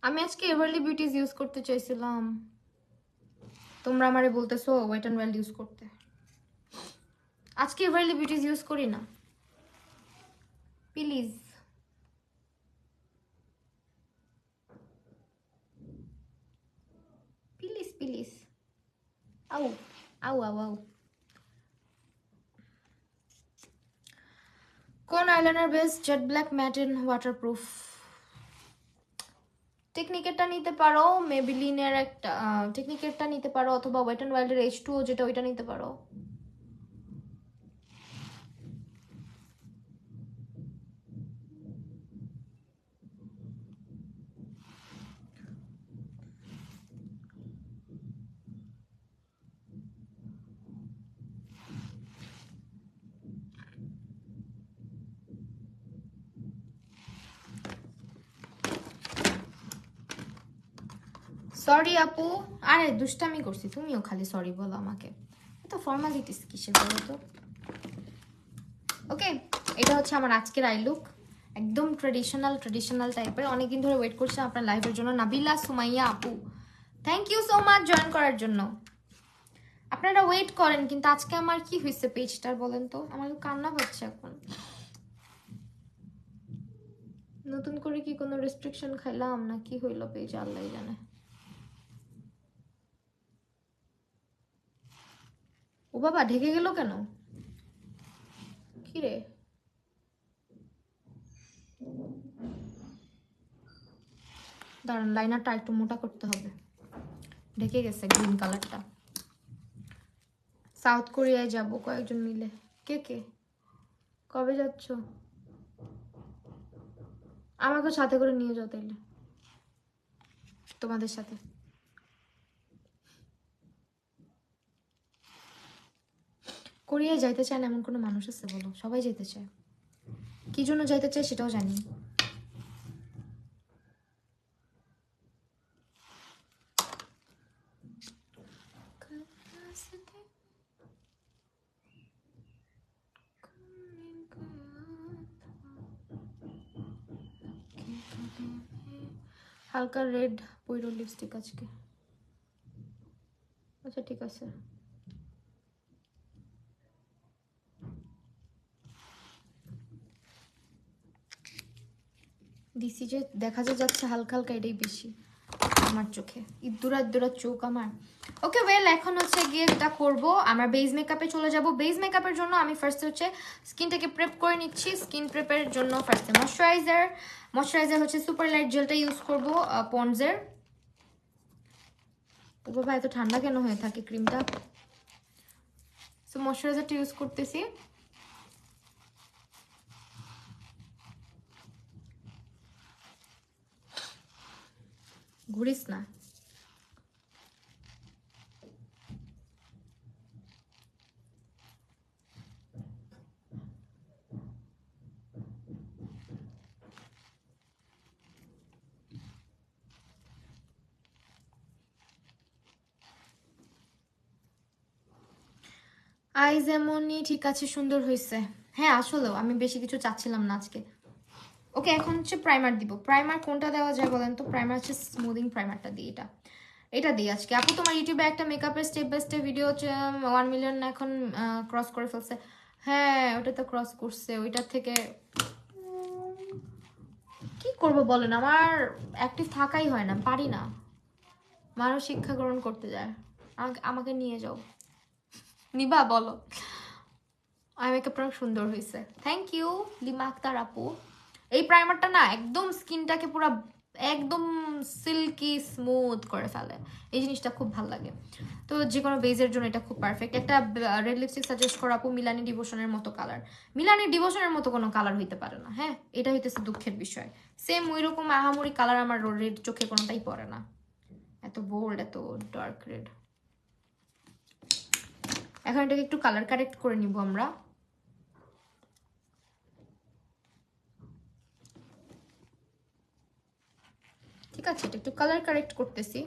আমি আজকে এভারলি বিউটিজ ইউজ করতে চাইছিলাম, তোমরা আমারে বলতেছো ওয়েট অ্যান্ড ওয়েল ইউজ করতে, আজকে এভারলি বিউটিজ ইউজ করি না প্লিজ। প্লিজ প্লিজ, আউ আউ আউ আউ। কোন eyeliner best? Jet black, matte and waterproof. টেকনিকেরটা নিতে পারো, মেবিলিনের একটা টেকনিকেরটা নিতে পারো, অথবা ওয়েট অ্যান্ড ওয়াইল্ডের H2O যেটা, ওইটা নিতে পারো। সরি আপু, আরে দুষ্টামি করছি, তুমিও খালি সরি বলো আমাকে, এত ফর্মালিটিস কিসের বলো তো। ওকে, এটা হচ্ছে আমার আজকের আই লুক, একদম ট্রেডিশনাল টাইপের। অনেকদিন ধরে ওয়েট করছি আপনার লাইভের জন্য। নাবিলা সুমাইয়া আপু, thank you so much join করার জন্য। আপনারা ওয়েট করেন, কিন্তু আজকে আমার কি হয়েছে পেজটার বলেন তো, আমার কান্না পাচ্ছে এখন। নতুন করে কি কোনো রেস্ট্রিকশন খাইলাম না কি হইলো পেজ, আল্লাহ জানে। ও বাবা, ঢেকে গেল কেন? কি রে, দাঁড়ান লাইনারটা একটু মোটা করতে হবে, ঢেকে গেছে গ্রিন কালারটা। সাউথ কোরিয়ায় যাব কয়েকজন মিলে। কে কে কবে যাচ্ছ? আমাকে সাথে করে নিয়ে যাও তাইলে, তোমাদের সাথে। কোরিয়ায় যাইতে চায় না এমন কোনো মানুষ আছে বলো? সবাই যেতে চায়। কি জন্য যাইতে চায় সেটাও জানি। হালকা রেড পইরো লিপস্টিক আজকে। আচ্ছা ঠিক আছে। দিছি যে দেখা যাচ্ছে হালকা হালকা, এটাই বেশি আমার চোখে। ইদ্দুরা ইদ্দুরা চোখ আমার। ওকে ওয়েল, এখন হচ্ছে গিয়ে যেটা করবো, আমরা বেস মেকআপে চলে যাব। বেস মেকআপের জন্য আমি ফার্স্টে হচ্ছে স্কিনটাকে প্রেপ করে নিচ্ছি। স্কিন প্রেপের জন্য ফার্স্টে ময়শ্চারাইজার হচ্ছে সুপার লাইট জেলটা ইউজ করবো পন্ডসের। ও বাবা এত ঠান্ডা কেন হয়ে থাকে ক্রিমটা? সো ময়শ্চারাইজারটা ইউজ করতেছি। ঘুরিস না। আইজ এমনই ঠিক আছে, সুন্দর হয়েছে। হ্যাঁ আসলেও আমি বেশি কিছু চাচ্ছিলাম না আজকে। ওকে এখন হচ্ছে প্রাইমার দিব। প্রাইমার কোনটা দেওয়া যায় বলেন তো? প্রাইমার হচ্ছে স্মুদিং প্রাইমারটা দিই। এটা দিই আজকে। আপু তোমার ইউটিউবে একটা মেকআপের স্টেপ বাই স্টেপ ভিডিও হচ্ছে 1 মিলিয়ন এখন ক্রস করে ফেলছে। হ্যাঁ ওটা তো ক্রস করছে। ওইটার থেকে কি করব বলেন, আমার অ্যাক্টিভ থাকাই হয় না, পারি না। মানুষ শিক্ষা গ্রহণ করতে যায়, আমাকে নিয়ে যাও। নিবা বলো? আই মেকআপটা অনেক সুন্দর হয়েছে, থ্যাংক ইউ লিমা আক্তার আপু। এই প্রাইমারটা না একদম স্কিনটাকে পুরো একদম সিল্কি স্মুথ করে ফেলে, এই জিনিসটা খুব ভালো লাগে। তো যে কোনো বেজের জন্য এটা খুব পারফেক্ট। একটা রেড লিপস্টিক সাজেস্ট করা আপু, মিলানি ডিভোশনের মতো কালার। মিলানি ডিভোশনের মতো কোনো কালার হইতে পারে না, হ্যাঁ এটা হইতেছে দুঃখের বিষয়। সেম ওই রকম আহামরি কালার আমার রেড চোখে কোনোটাই পড়ে না, এত বোল্ড এত ডার্ক রেড। এখন এটাকে একটু কালার কারেক্ট করে নিব আমরা। ঠিক আছে, এটা একটু কালার কারেক্ট করতেছি।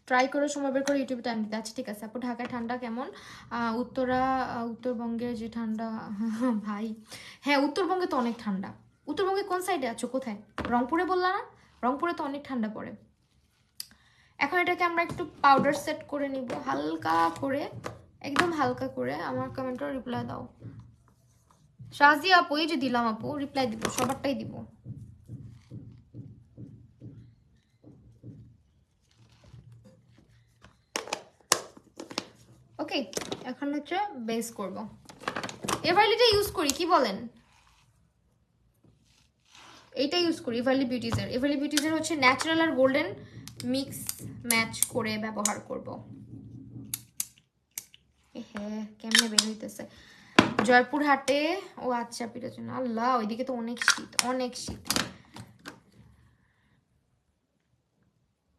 ট্রাই করে সময় বের করে ইউটিউবে টাইম দিতে। আচ্ছা ঠিক আছে আপু। ঢাকায় ঠান্ডা কেমন? উত্তরবঙ্গের যে ঠান্ডা ভাই, হ্যাঁ উত্তরবঙ্গে তো অনেক ঠান্ডা। উত্তরবঙ্গে কোন সাইডে আছো, কোথায়? রংপুরে বললা না? রংপুরে তো অনেক ঠান্ডা পড়ে। এখন এটাকে আমরা একটু পাউডার সেট করে নিব হালকা করে, একদম হালকা করে। আমার কমেন্টে রিপ্লাই দাও শাজি আপু। এই যে দিলাম আপু, রিপ্লাই দিব, সবারটাই দিব। ওকে এখন হচ্ছে বেস করব। এভারলিটা ইউজ করি, কি বলেন? এইটা ইউজ করি এভারলি বিউটিজের। এভারলি বিউটিজের হচ্ছে ন্যাচারাল আর গোল্ডেন মিক্স ম্যাচ করে ব্যবহার করব। হ্যাঁ কেমনে বের হইতেছে জয়পুরহাটে? ও আচ্ছা পিঠার জন্য। আল্লাহ ওইদিকে তো অনেক শীত, অনেক শীত।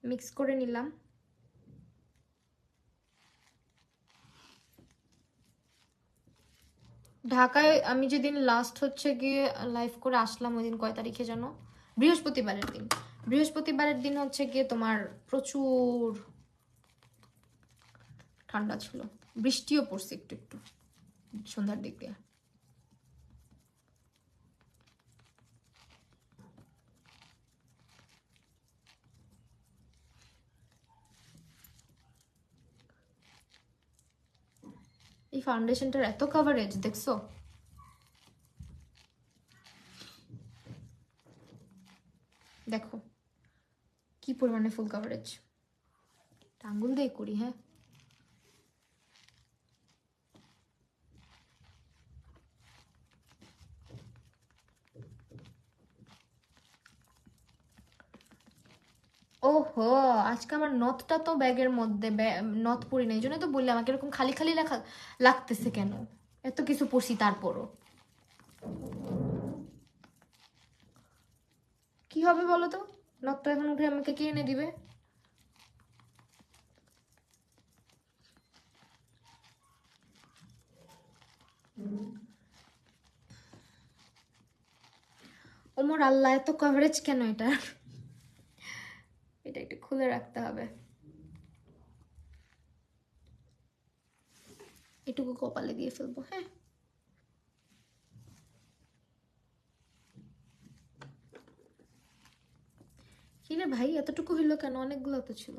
মিক্স করে নিলাম। ঢাকায় আমি যেদিন লাস্ট হচ্ছে গিয়ে লাইভ করে আসলাম, ওই দিন কয় তারিখে জানো? বৃহস্পতিবারের দিন। বৃহস্পতিবারের দিন হচ্ছে গিয়ে তোমার প্রচুর ঠান্ডা ছিল, বৃষ্টিও পড়ছে একটু একটু সন্ধ্যার দিক দিয়ে। এই ফাউন্ডেশনটার এত কভারেজ দেখছো? দেখো কি পরিমাণে ফুল কভারেজ। আঙ্গুল দিয়ে করি, হ্যাঁ ওহো, আজকে আমার নথটা তো ব্যাগের মধ্যে, নথ পরি না, এই জন্য তো বললাম আমাকে এরকম খালি খালি লাগতেছে কেন, এত কিছু পড়ছি তারপরও। কি হবে বলো তো, নথটা এখন উঠে আমাকে কে এনে দিবে? ওমর আল্লাহ, এত কভারেজ কেন এটা? এটা একটু খুলে রাখতে হবে। এটুকু কপালে দিয়ে ফেলবো, হ্যাঁ। কি রে ভাই, এতটুকু হইলো কেন? অনেকগুলো তো ছিল।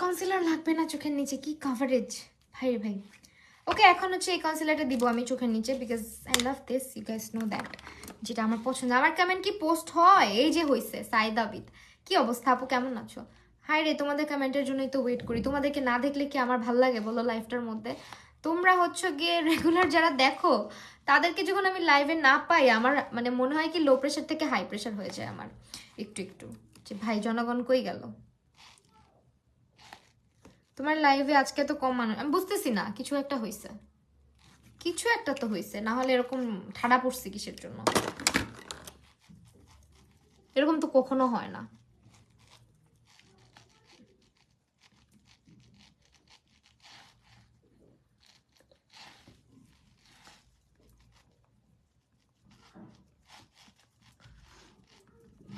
কনসিলার লাগবে না চোখের নিচে, কি কভারেজ ভাই রে ভাই। ওকে, এখন হচ্ছে এই কনসিলারটা দিব আমি চোখের নিচে, because I love this, you guys know that, যেটা আমার পছন্দ। আমার কমেন্ট কি পোস্ট হয়? এই যে হয়েছে সাইদাবিদ, কি অবস্থা আপু, কেমন আছো? হাই রে, তোমাদের কমেন্টের জন্যই তো ওয়েট করি, তোমাদেরকে না দেখলে কি আমার ভাল লাগে বলো লাইফটার মধ্যে? তোমরা হচ্ছে গিয়ে রেগুলার যারা দেখো, তাদেরকে যখন আমি লাইভে না পাই, আমার মানে মনে হয় কি লো প্রেশার থেকে হাই প্রেশার হয়ে যায় আমার একটু একটু, যে ভাই জনগণ কই গেল? তোমার লাইভে আজকে তো কম মানুষ, আমি বুঝতেছি না, কিছু একটা হয়েছে, কিছু একটা তো হয়েছে, না হলে এরকম ঠাডা পড়ছে কিসের জন্য? এরকম তো কখনো হয় না।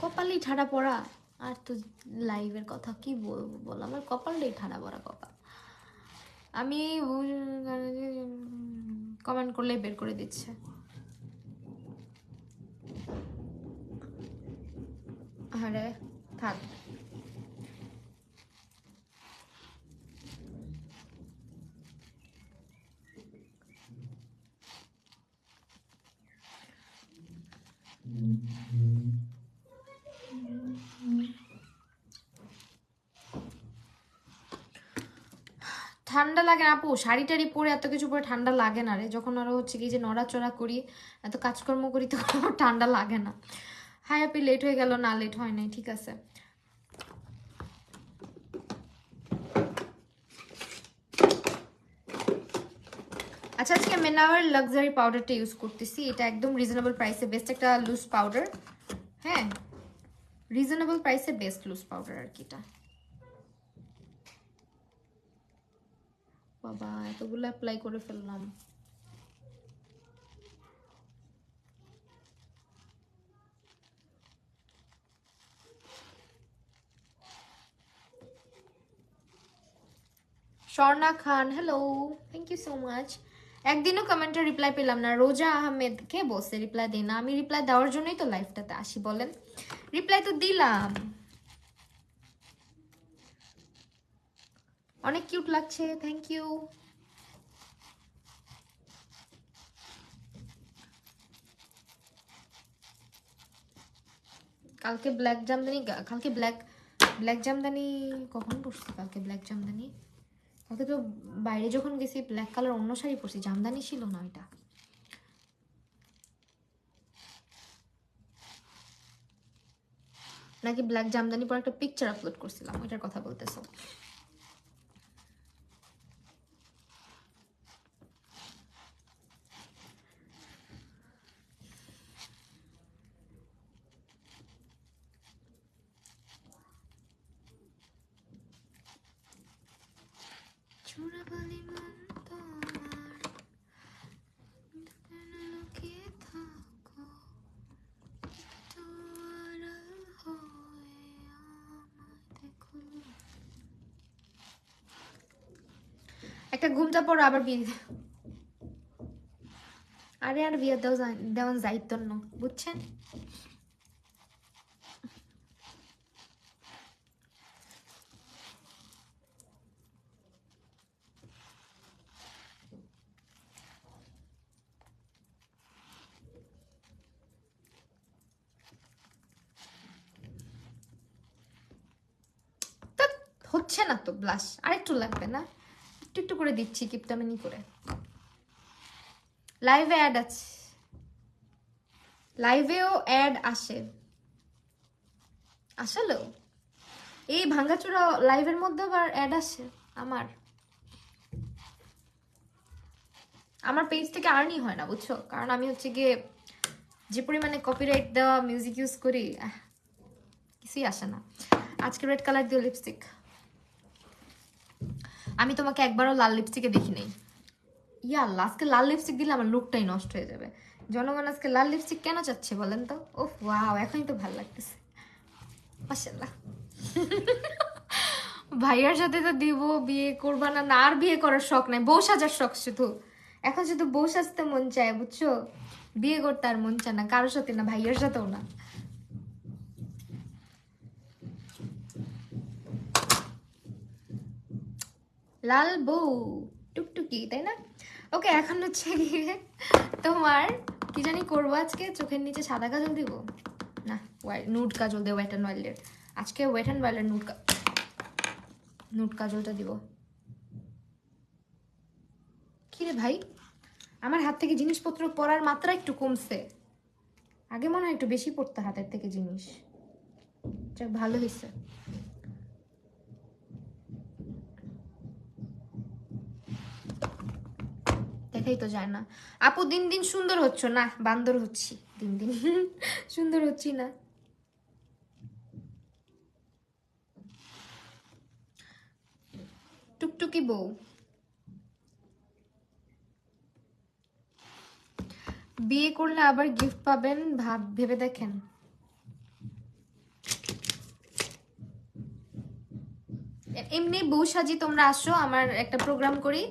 কপালেই ঠাডা পড়া, আর তো লাইভের কথা কি বলবো বল, আমার কপালটাই ঠাডা পড়া কপাল। আমি কমেন্ট করলে বের করে দিচ্ছে। আরে থাক। ঠান্ডা লাগে না আপু, শাড়ি টাড়ি পরে এত কিছু পরে ঠান্ডা লাগে না রে, যখন আরো হচ্ছে কি যে নড়াচড়া করি, এত কাজকর্ম করি, তখন আমার ঠান্ডা লাগে না। হাই আপনি লেট হয়ে গেল, না লেট হয় নাই, ঠিক আছে। আচ্ছা, আজকে মেনাওয়ার লাক্সারি পাউডারটা ইউজ করতেছি, এটা একদম রিজনেবল প্রাইসে বেস্ট একটা লুজ পাউডার। হ্যাঁ, রিজনেবল প্রাইসে বেস্ট লুজ পাউডার আর কি এটা। বাবা এতগুলো অ্যাপ্লাই করে ফেললাম। Swarna Khan, hello, thank you so much. একদিনও কমেন্টের রিপ্লাই পেলাম না। রোজা আহমেদ কে বসে রিপ্লাই দিই না? আমি রিপ্লাই দেওয়ার জন্যই তো লাইফটাতে আসি, বলেন। রিপ্লাই তো দিলাম। অনেক কিউট লাগছে, থ্যাংক ইউ। কালকে ব্ল্যাক জামদানি, কালকে ব্ল্যাক ব্ল্যাক জামদানি কখন পরছি? কালকে ব্ল্যাক জামদানি, কালকে তো বাইরে যখন গেছি ব্ল্যাক কালার অন্য শাড়ি পরছি, জামদানি ছিল না এটা। নাকি ব্ল্যাক জামদানি পর একটা পিকচার আপলোড করছিলাম, ওইটার কথা বলতেছো? একটা ঘুমটা পড়ো আবার বিয়ে দিতে। আরে আর বিয়ে দেওয়া যাইতো না, বুঝছেন? হচ্ছে না তো ব্লাশ, আরেকটু লাগবে না? একটু একটু করে দিচ্ছি কিপটামিনি করে। লাইভে অ্যাড আছে, লাইভেও অ্যাড আসে আসলেও। এই ভাঙ্গাচোরা লাইভের মধ্যে আবার অ্যাড আসে। আমার পেজ থেকে আর্নই হয় না, বুঝছো? কারণ আমি হচ্ছে গিয়ে যে পরিমাণে কপিরাইট দেওয়া মিউজিক ইউজ করি, কিছুই আসে না। আজকে রেড কালার দিয়ে লিপস্টিক। আমি তোমাকে একবারও লাল লিপস্টিকে দেখি নাই। আল্লাহ, আজকে লাল লিপস্টিক দিলে আমার লুকটাই নষ্ট হয়ে যাবে। জনগণ আজকে লাল লিপস্টিক কেন চাচ্ছে বলেন তো? ওহ ওয়াও, এখনই তো ভালো লাগতেছে মাশাআল্লাহ। ভাইয়ার সাথে তো দিব, বিয়ে করবা না? না, আর বিয়ে করার শখ নাই, বউ সাজার শখ শুধু। এখন শুধু বউ সাজতে মন চায়, বুঝছো? বিয়ে করতে আর মন চায় না কারোর সাথে, না ভাইয়ার সাথেও না। লাল বউ টুকটুকি, তাই না? ওকে, এখন হচ্ছে গিয়ে তোমার কি জানি করবো আজকে, চোখের নিচে সাদা কাজল দিব না, নুড কাজল দেবো, ওয়েট অ্যান্ড ওয়াইল্ডের। আজকে ওয়েট অ্যান্ড ওয়াইল্ডের নুড কাজলটা দিব। কি রে ভাই, আমার হাত থেকে জিনিসপত্র পরার মাত্রা একটু কমছে। আগে মনে হয় একটু বেশি পড়তে হাতের থেকে জিনিস। যাক, ভালো হয়েছে। দেখাই তো যায় না। আপু দিন দিন সুন্দর হচ্ছ না, বান্দর হচ্ছি দিন দিন। সুন্দর হচ্ছি না। টুকটুকি বউ। বিয়ে করলে আবার গিফট পাবেন, ভেবে দেখেন। এমনি বউ সাজি তোমরা আসো, আমার একটা প্রোগ্রাম করি,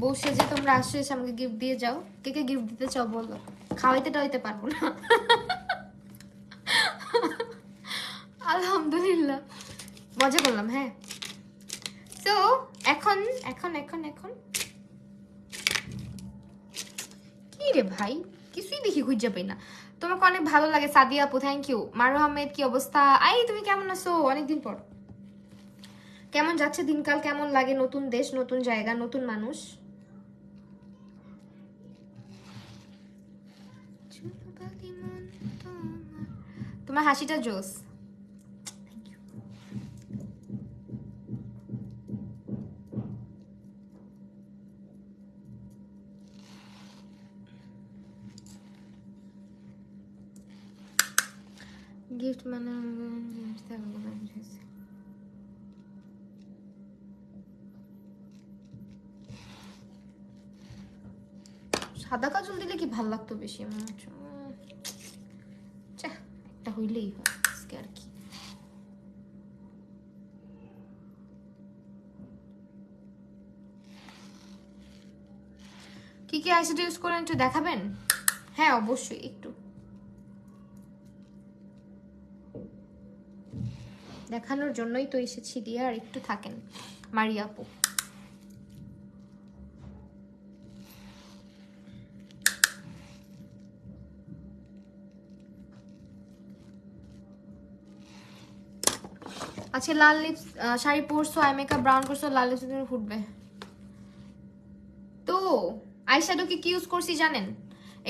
বউ সেজে তোমরা আসো, এসে আমাকে গিফট দিয়ে যাও। কে কে গিফট দিতে চাও বলো? খাওয়াইতে টাওয়াইতে পারবো না। আলহামদুলিল্লাহ, মজা করলাম। হ্যাঁ, তো এখন এখন এখন এখন কি রে ভাই, কিছুই দেখি খুঁজে পাই না। তোমাকে অনেক ভালো লাগে সাদিয়া আপু, থ্যাংক ইউ। মারু আহমেদ, কি অবস্থা? তুমি কেমন আছো? অনেকদিন পর। কেমন যাচ্ছে দিনকাল? কেমন লাগে নতুন দেশ, নতুন জায়গা, নতুন মানুষ? তোমার হাসিটা জোস। গিফট মানে সাদা কাজল দিলে কি ভাল লাগতো বেশি? একটা হইলেই হয় আজকে, আর কি। কি কি আইশ্যাডো ইউজ করেন একটু দেখাবেন? হ্যাঁ অবশ্যই, একটু দেখানোর জন্যই তো এসেছি দিয়ে, আর একটু থাকেন মারিয়া আপু। আচ্ছা, লাল লিপস শাড়ি পরছো, আই মেকআপ ব্রাউন করছো, লাল লিপস্টিক ফুটবে তো। আইশ্যাডো কি ইউজ করছি জানেন?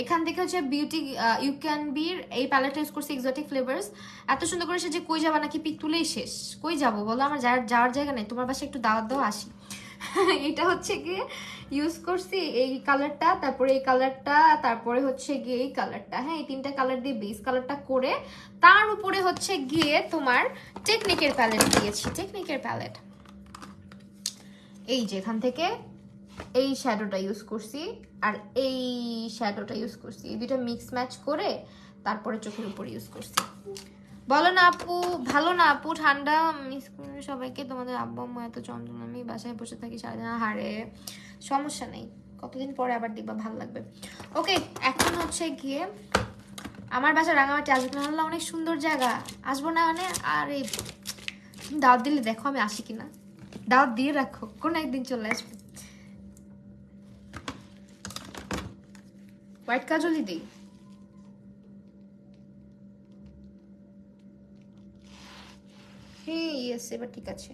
এখান থেকে হচ্ছে বিউটি ইউ ক্যান বির এই প্যালেটটা ইউজ করছি, এক্সোটিক ফ্লেভার্স। এত সুন্দর করে সে যে কই যাবা নাকি, পিক তুলেই শেষ। কই যাবো বলো? আমার যাওয়ার জায়গা নেই, তোমার বাসায় একটু দাওয়াত দাও, আসি। এটা হচ্ছে গিয়ে ইউজ করছি এই কালারটা, তারপরে এই কালারটা, তারপরে হচ্ছে গিয়ে এই কালারটা। হ্যাঁ, এই তিনটা কালার দিয়ে বেস কালারটা করে, তার উপরে হচ্ছে গিয়ে তোমার টেকনিকের প্যালেট দিয়েছি। টেকনিকের প্যালেট এই যে এখান থেকে এই শ্যাডোটা ইউজ করছি, আর এই শ্যাডোটা ইউজ করছি, এই দুইটা মিক্স ম্যাচ করে তারপরে চোখের উপর ইউজ করছি। বলো না আপু, ভালো না আপু? ঠান্ডা মিস করে সবাইকে, তোমাদের আব্বু আম্মু এত চঞ্চল, আমি বাসায় বসে থাকি সারাদিন। হারে সমস্যা নেই, কতদিন পরে আবার দেখবা ভালো লাগবে। ওকে, এখন হচ্ছে গিয়ে আমার বাসা রাঙামাটি, আসবে না? আল্লাহ অনেক সুন্দর জায়গা, আসবো না মানে? আরে দাওয়াত দিলে দেখো আমি আসি কিনা, দাওয়াত দিয়ে রাখো, কোন একদিন চলে আসবে। হোয়াইট কাজলই দিই। হ্যাঁ ইয়েস, এবার ঠিক আছে।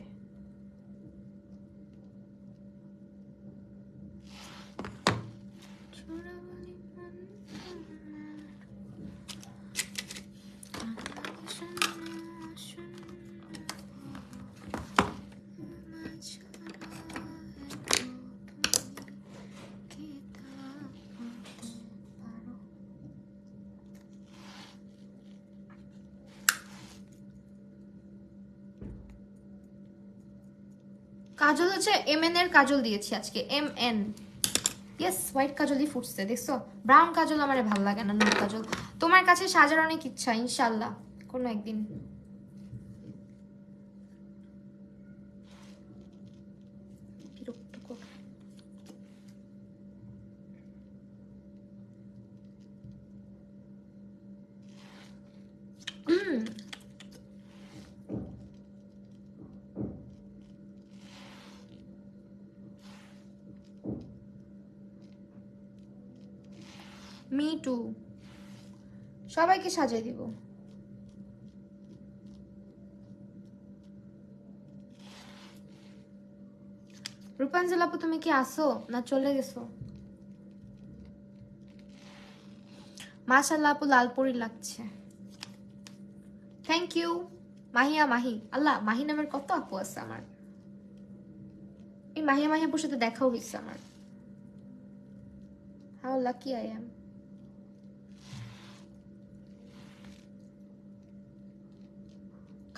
কাজল হচ্ছে MN এর কাজল দিয়েছি আজকে, MN। ইয়েস, হোয়াইট কাজলই ফুটছে, দেখছো? ব্রাউন কাজল আমার ভালো লাগে না, নুট কাজল। তোমার কাছে সাজার অনেক ইচ্ছা, ইনশাল্লাহ কোনো একদিন। মি টু, সবাইকে সাজিয়ে দিব। রূপাঞ্জল আপু তুমি কি আসো না চলে গেছো? মাশাআল্লাহ আপু লালপরি লাগছে, থ্যাংক ইউ। মাহিয়া মাহি, আল্লাহ মাহি নামের কত আপু আছে আমার, এই মাহিয়া মাহি আপুর সাথে দেখাও হয়েছে আমার, হাউ লাকি আই এম।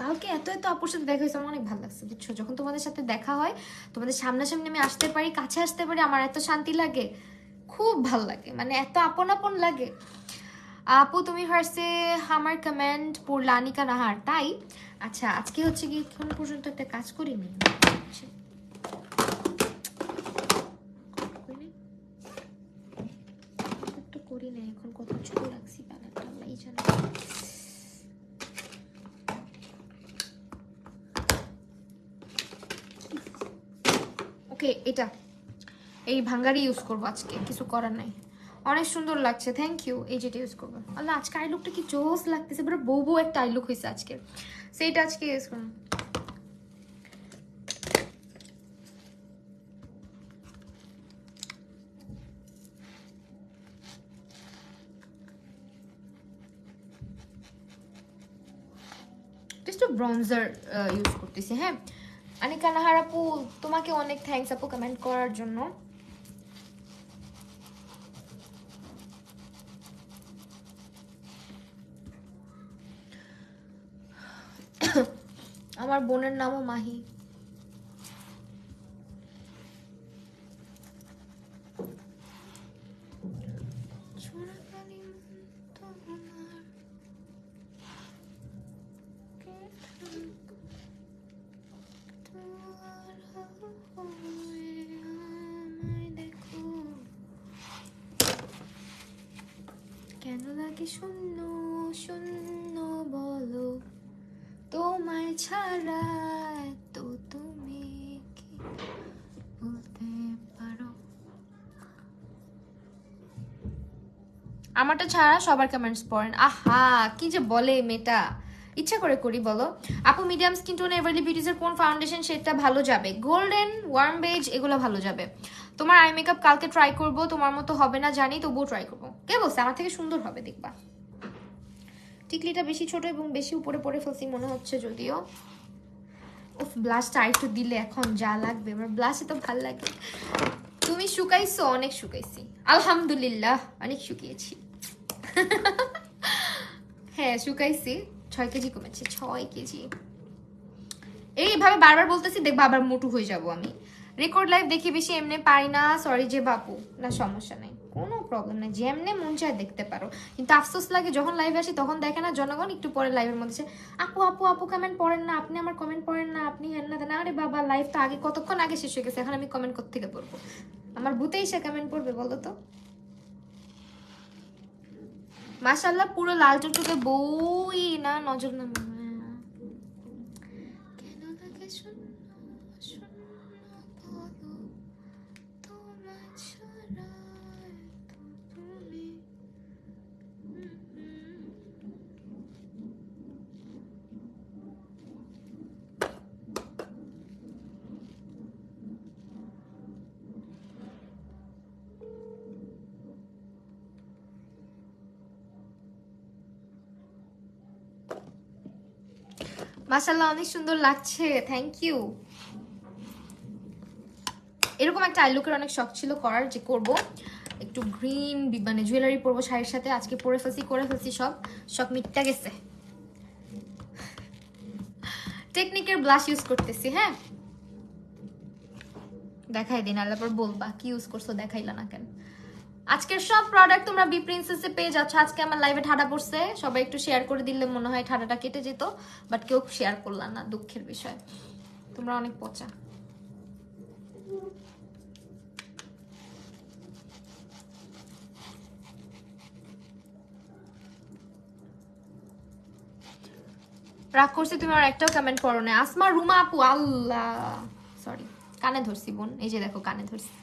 কালকে এত এত আপুর সাথে দেখা হয়েছে, আমার অনেক ভালো লাগছে বুঝছো। যখন তোমাদের সাথে দেখা হয়, তোমাদের সামনাসামনি আমি আসতে পারি, কাছে আসতে পারি, আমার এত শান্তি লাগে, খুব ভাল লাগে, মানে এত আপন আপন লাগে। আপু তুমি ফার্স্টে আমার কমেন্ট পড়লা আনিকা নাহার, তাই? আচ্ছা, আজকে হচ্ছে কি এখন পর্যন্ত একটা কাজ করিনি, করি না এখন, কত ছোট লাগছি প্যানেলটা, আল্লাহই জানে। ওকে, এটা এই ভাঙ্গারি ইউজ করবো আজকে, কিছু করার নাই, অনেক সুন্দর লাগছে, থ্যাংক ইউ। এই যেটা ইউজ করবো, আল্লাহ আজকে আই লুকটা কি জোস লাগতেছে, পুরো বউ বউ একটা আই লুক হয়েছে আজকে, সেইটা আজকে ইউজ করবো। একটু ব্রঞ্জার ইউজ করতেছি। হ্যাঁ আনিকা নাহার আপু, তোমাকে অনেক থ্যাঙ্কস আপু কমেন্ট করার জন্য। আমার বোনের নামও মাহি। কেন লাগে শূন্য শূন্য বলো, তোমায় ছাড়া তো তুমি কি বলতে পারো? আমারটা ছাড়া সবার কমেন্টস পড়েন, আহা কি যে বলে মেয়েটা, ইচ্ছা করে করি বলো। আপু মিডিয়াম স্কিন টোন এভারলি বিউটিজের কোন ফাউন্ডেশন সেটা ভালো যাবে? গোল্ডেন, ওয়ার্ম বেজ, এগুলো ভালো যাবে। তোমার আই মেকআপ কালকে ট্রাই করব, তোমার মতো হবে না জানি, তবুও ট্রাই করবো। কে বলছে আমার থেকে সুন্দর হবে, দেখবা। টিকলিটা বেশি ছোট এবং বেশি উপরে পড়ে ফেলছি মনে হচ্ছে, যদিও উফ ব্লাশটা একটু দিলে এখন যা লাগবে, আমার ব্লাশে তো ভাল লাগে। তুমি শুকাইছো? অনেক শুকাইছি আলহামদুলিল্লাহ, অনেক শুকিয়েছি। হ্যাঁ শুকাইছি, 6 কেজি কমেছে, 6 কেজি। এইভাবে বারবার বলতেছি, দেখবা আবার মোটু হয়ে যাব আমি। রেকর্ড লাইভ দেখি বেশি, এমনি পারি না, সরি যে বাপু। না সমস্যা নেই, কোনো প্রবলেম নেই, যেমনি মন চায় দেখতে পারো, কিন্তু আফসোস লাগে যখন লাইভে আসি তখন দেখে না জনগণ, একটু পরে লাইভের মধ্যে আপু আপু আপু কমেন্ট পড়েন না, আপনি আমার কমেন্ট পড়েন না, আপনি হেন না দেন। আরে বাবা লাইভ তো আগে কতক্ষণ আগে শেষ হয়ে গেছে, এখন আমি কমেন্ট কোত্থেকে পড়বো? আমার ভূতে এসে কমেন্ট করবে বলো তো? মাশাআল্লাহ পুরো লাল টুকটুকে বউই না, নজর না কেন লাগে শূন্য শূন্য বলো তোমার ছাড়া তুমি। মাশাআল্লাহ অনেক সুন্দর লাগছে, থ্যাংক ইউ। এরকম একটা আই লুকের অনেক শখ ছিল করার, যে করব একটু গ্রিন মানে জুয়েলারি পরবো শাড়ির সাথে। আজকে পরে ফেলছি, করে ফেলছি, সব শখ মিটটা গেছে। টেকনিকের ব্লাশ ইউজ করতেছি। হ্যাঁ দেখাই দিন, আল্লাহ পর বলবা কি ইউজ করছো, দেখাইলা না কেন। আজকের সব প্রোডাক্ট তোমরা বি প্রিন্সেসে পেয়ে যাচ্ছ। আজকে আমার লাইভে ঠাডা পড়ছে, সবাই একটু শেয়ার করে দিলে মনে হয় ঠাডাটা কেটে যেত, বাট কেউ শেয়ার করলাম না, দুঃখের বিষয়। তোমরা অনেক পচা। রাগ করছি তুমি আর একটাও কমেন্ট করো না। আসমা রুমা আপু, আল্লাহ সরি, কানে ধরছি বোন, এই যে দেখো কানে ধরছি।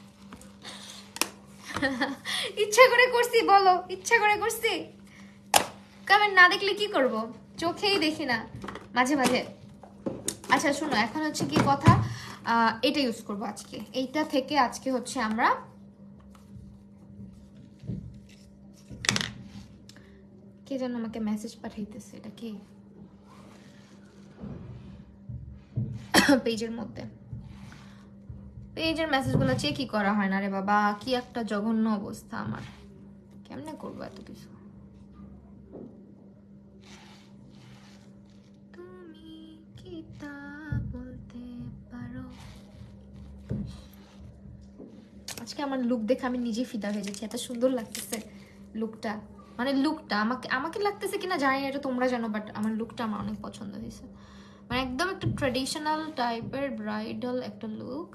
ইচ্ছা করে করছি, বলো ইচ্ছা করে করছি? কমেন্ট না দেখলে কি করব, চোখেই দেখি না মাঝে মাঝে। আচ্ছা শুনো, এখন হচ্ছে কি কথা, এটা ইউজ করব আজকে। এইটা থেকে আজকে হচ্ছে আমরা কে যেন আমাকে মেসেজ পাঠাইতেছে, এটা কি পেজের মধ্যে? পেজের মেসেজগুলো চেকই করা হয় না রে বাবা, কি একটা জঘন্য অবস্থা আমার, কেমনে করবো এত কিছু। তুমি কি তা বলতে পারো? আজকে আমার লুক দেখে আমি নিজে ফিদা হয়ে যাচ্ছি, এত সুন্দর লাগতেছে লুকটা। মানে লুকটা আমাকে আমাকে লাগতেছে কিনা জানি না, এটা তোমরা জানো, বাট আমার লুকটা আমার অনেক পছন্দ হয়েছে। মানে একদম একটা ট্রেডিশনাল টাইপের ব্রাইডাল একটা লুক।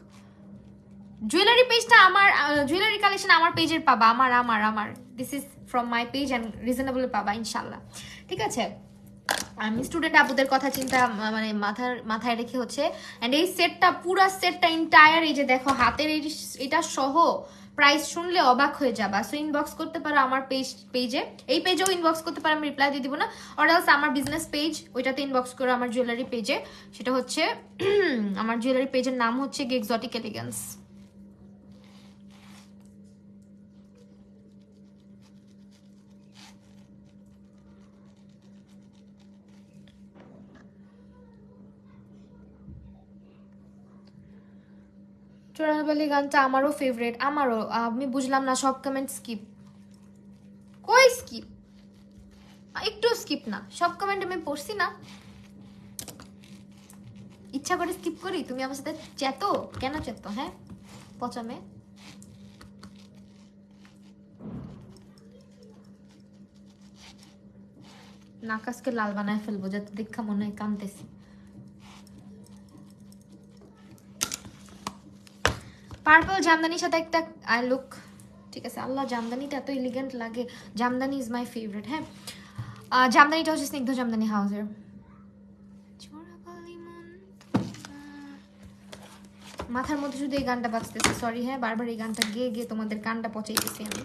জুয়েলারি পেজটা আমার, জুয়েলারি কালেকশন আমার পেজের পাবা, আমার আমার আমার this is from my page and reasonable পাবা ইনশাল্লাহ, ঠিক আছে? আমি স্টুডেন্ট আপুদের কথা চিন্তা মানে মাথায় রেখে হচ্ছে। অ্যান্ড এই সেটটা, পুরো সেটটা ইন্টায়ার, এই যে দেখো হাতের এটা সহ প্রাইস শুনলে অবাক হয়ে যাবা। সো ইনবক্স করতে পারো আমার পেজে, এই পেজেও ইনবক্স করতে পারো, আমি রিপ্লাই দিয়ে দিব না। অর এলস আমার বিজনেস পেজ, ওইটাতে ইনবক্স করো আমার জুয়েলারি পেজে। সেটা হচ্ছে আমার জুয়েলারি পেজের নাম হচ্ছে গি এক্সোটিক এলিগেন্স। চোরাবালি গানটা আমারও ফেভারিট, আমারও। আমি বুঝলাম না, সব কমেন্ট স্কিপ। কই স্কিপ? একটু স্কিপ না, সব কমেন্ট আমি পড়ছি না। ইচ্ছা করে স্কিপ করি? তুমি আমার সাথে চেতো কেন? চেতো হ্যাঁ পচামে। নাকাসকে লাল বানায় ফেলবো, যাতে দেখা মনে হয় কানতেছি। পার্পল জামদানির সাথে একটা আই লুক, ঠিক আছে? আল্লাহ জামদানিটা এত এলিগেন্ট লাগে, জামদানি ইজ মাই ফেভারিট। হ্যাঁ জামদানিটা হচ্ছে স্নিগ্ধ জামদানি হাউসের। মাথার মধ্যে শুধু এই গানটা বাজতেছে, সরি হ্যাঁ, বারবার এই গানটা গেয়ে গিয়ে তোমাদের কানটা পচাইতেছি আমি।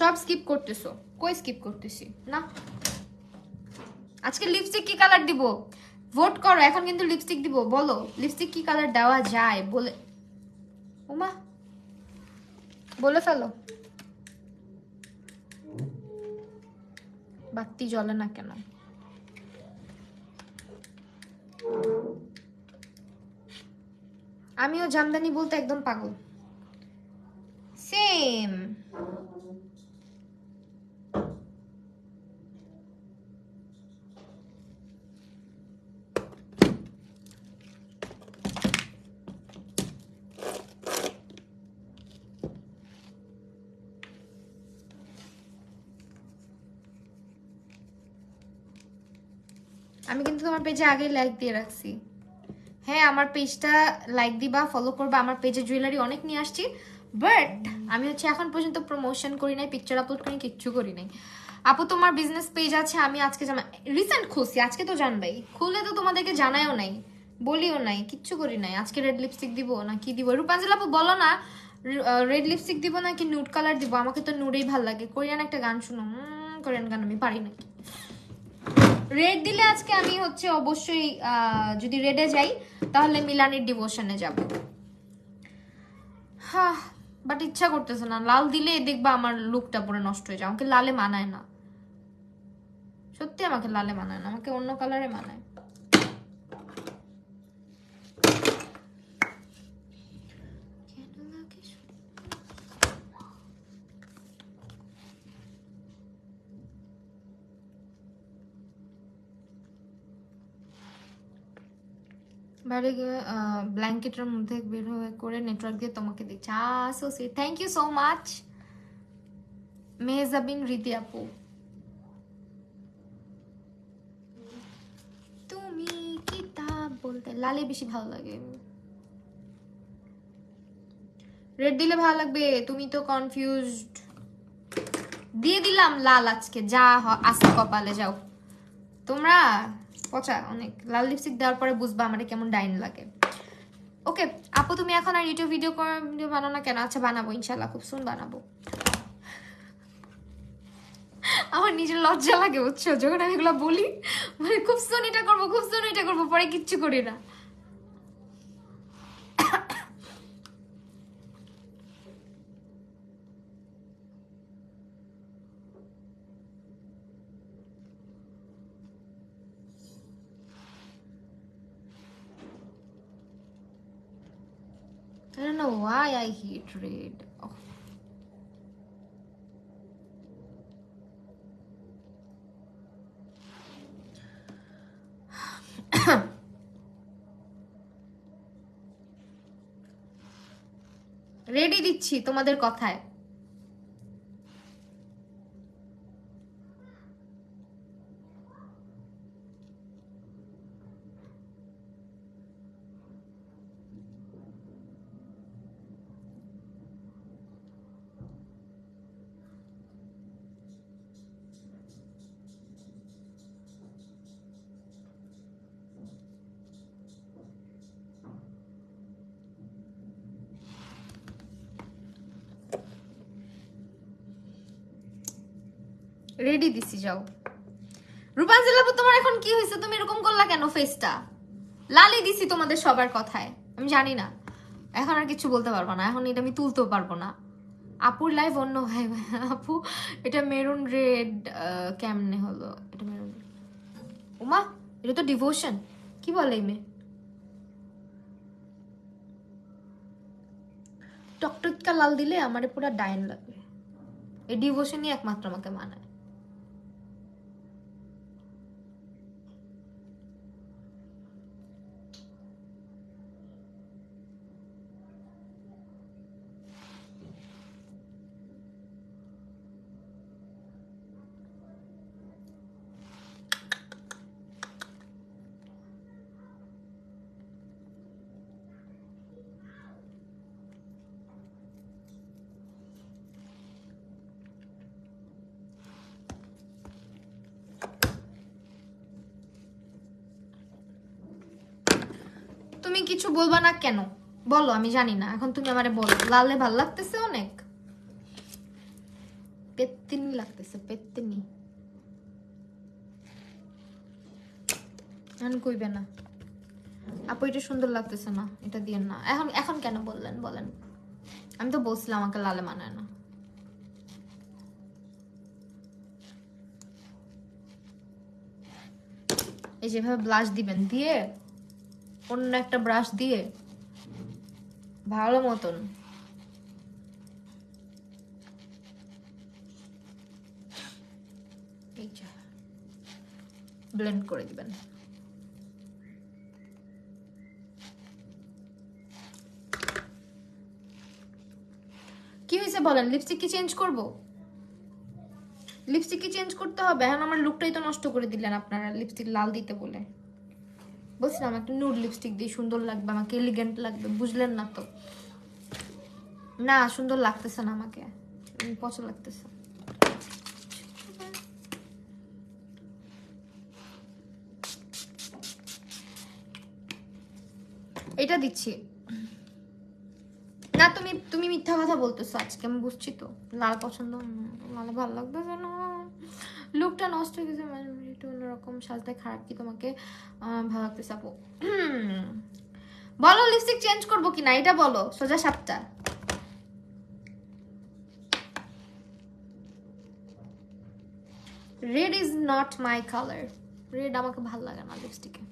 সব স্কিপ করতেছো, কই স্কিপ করতেছি না। আজকে লিপস্টিক কি কালার দিব? ভোট করো এখন, কিন্তু লিপস্টিক দিব, বলো লিপস্টিক কি কালার দেওয়া যায় বলে। ওমা বলে ফেলো। বাতি জ্বলে না কেন? আমিও জামদানি বলতে একদম পাগল, সেম। আমি কিন্তু তোমার পেজে আগে লাইক দিয়ে রাখছি। হ্যাঁ, আমার পেজটা লাইক দিবা, ফলো করবা। আমার পেজে জুয়েলারি অনেক নিয়ে আসছি, বাট আমি হচ্ছে এখন পর্যন্ত প্রমোশন করি নাই, পিকচার আপলোড করি, কিচ্ছু করি নাই। আপু তোমার বিজনেস পেজ আছে? আমি আজকে রিসেন্ট খুলছি, আজকে তো জানবাই। খুললে তো তোমাদেরকে জানাইও নাই, বলিও নাই, কিচ্ছু করি নাই। আজকে রেড লিপস্টিক দিব না কি দিব? রূপাঞ্জল আপু বলো না, রেড লিপস্টিক দিব নাকি নুড কালার দিব? আমাকে তো নুডেই ভাল লাগে। কোরিয়ান একটা গান শুনো, কোরিয়ান গান আমি পারি না। রেড দিলে আজকে আমি হচ্ছে অবশ্যই যদি রেডে যাই তাহলে মিলানির ডিভোশনে যাব। হ্যাঁ, বাট ইচ্ছা করতেছে না। লাল দিলে দেখবা আমার লুকটা পুরো নষ্ট হয়ে যায়। আমাকে লালে মানায় না, সত্যি আমাকে লালে মানায় না, আমাকে অন্য কালারে মানায়। বাইরে গিয়ে ব্ল্যাঙ্কেটের মধ্যে বের হয়ে করে নেটওয়ার্ক দিয়ে তোমাকে দেখছি। So sweet, thank you so much Mehjabin Riti আপু। তুমি কিতাব বলতে লালে বেশি ভালো লাগে, রেড দিলে ভালো লাগবে? তুমি তো কনফিউজড। দিয়ে দিলাম লাল আজকে, যা আসে কপালে। যাও তোমরা, পচা অনেক। লাল লিপস্টিক দেওয়ার পরে বুঝবা আমার কেমন ডাইন লাগে। ওকে আপু, তুমি এখন আর ইউটিউব ভিডিও বানাও না কেন? আচ্ছা বানাবো ইনশাল্লাহ, খুব সুন বানাবো। আমার নিজের লজ্জা লাগে বুঝছো, যখন আমি এগুলো বলি, মানে খুব সুন এটা করবো, খুব সুন এটা করবো, পরে কিচ্ছু করি না। I don't know why I hate red. Oh. Ready দিচ্ছি তোমাদের কথায়। রেডি দিছি, যাও। রূপাঞ্জল আপু তোমার এখন কি হয়েছে? তুমি এরকম করলা কেন ফেসটা? লালি দিছি তোমাদের সবার কথায়, আমি জানি না। এখন আর কিছু বলতে পারবো না, এখন এটা আমি তুলতেও পারবো না। আপুর লাইভ অন্য ভাই। আপু এটা মেরুন রেড কেমনে হলো? এটা মেরুন, উমা এটা তো ডিভোশন। কি বলে এই মেয়ে? টকটকা লাল দিলে আমার পুরা ডাইন লাগবে। এই ডিভোশনই একমাত্র আমাকে মানায়। তুমি কিছু বলবা না কেন বলো? আমি জানি না, এখন তুমি আমারে বলো। লালে ভাল লাগতেছে অনেক, পেত্তিনি লাগতেছে, পেত্তিনি। এখন কইবে না আপু এটা সুন্দর লাগতেছে না, এটা দিয়ে না। এখন এখন কেন বললেন বলেন? আমি তো বলছিলাম আমাকে লালে মানায় না। এই যেভাবে ব্লাশ দিবেন, দিয়ে অন্য একটা ব্রাশ দিয়ে ভালো মতন ব্লেন্ড করে দিবেন। কি হয়েছে বলেন? লিপস্টিক কি চেঞ্জ করব? লিপস্টিক কি চেঞ্জ করতে হবে? এখন আমার লুকটাই তো নষ্ট করে দিলেন আপনারা লিপস্টিক লাল দিতে বলে। বলছিলাম একটা নুড লিপস্টিক দিয়ে সুন্দর লাগবে, আমাকে এলিগেন্ট লাগবে, বুঝলেন না তো? না সুন্দর লাগতেছে না আমাকে, পছন্দ লাগতেছে। এটা দিচ্ছি না, তুমি মিথ্যা কথা বলতেছো আজকে, আমি বুঝছি তো। লাল পছন্দ, লাল ভালো লাগতেছে না, লুকটা নষ্ট হয়ে গেছে, একটু অন্যরকম সাজতে। খারাপ কি তোমাকে ভালো লাগতেছে আপু? বলো লিপস্টিক চেঞ্জ করবো কিনা, এটা বলো সোজা সাপটা। Red is not my colour, red আমাকে ভালো লাগে না লিপস্টিকে।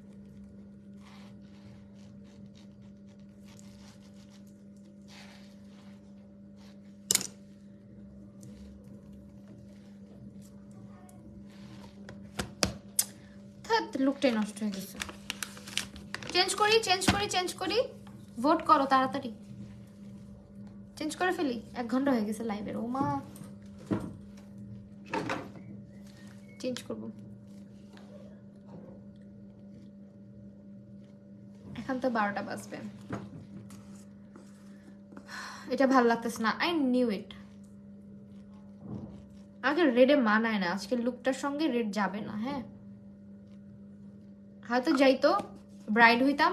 লুকটাই নষ্ট হয়ে গেছে। চেঞ্জ করি, ভোট করো তাড়াতাড়ি, চেঞ্জ করে ফেলি। 1 ঘন্টা হয়ে গেছে লাইভের। ও মা, চেঞ্জ করব এখন তো 12টা বাজবে। এটা ভালো লাগতেছে না, আই নিউ ইট। আগে রেডে মানায় না, আজকে লুকটার সঙ্গে রেড যাবে না। হ্যাঁ হয়তো যাইতো, ব্রাইড হইতাম।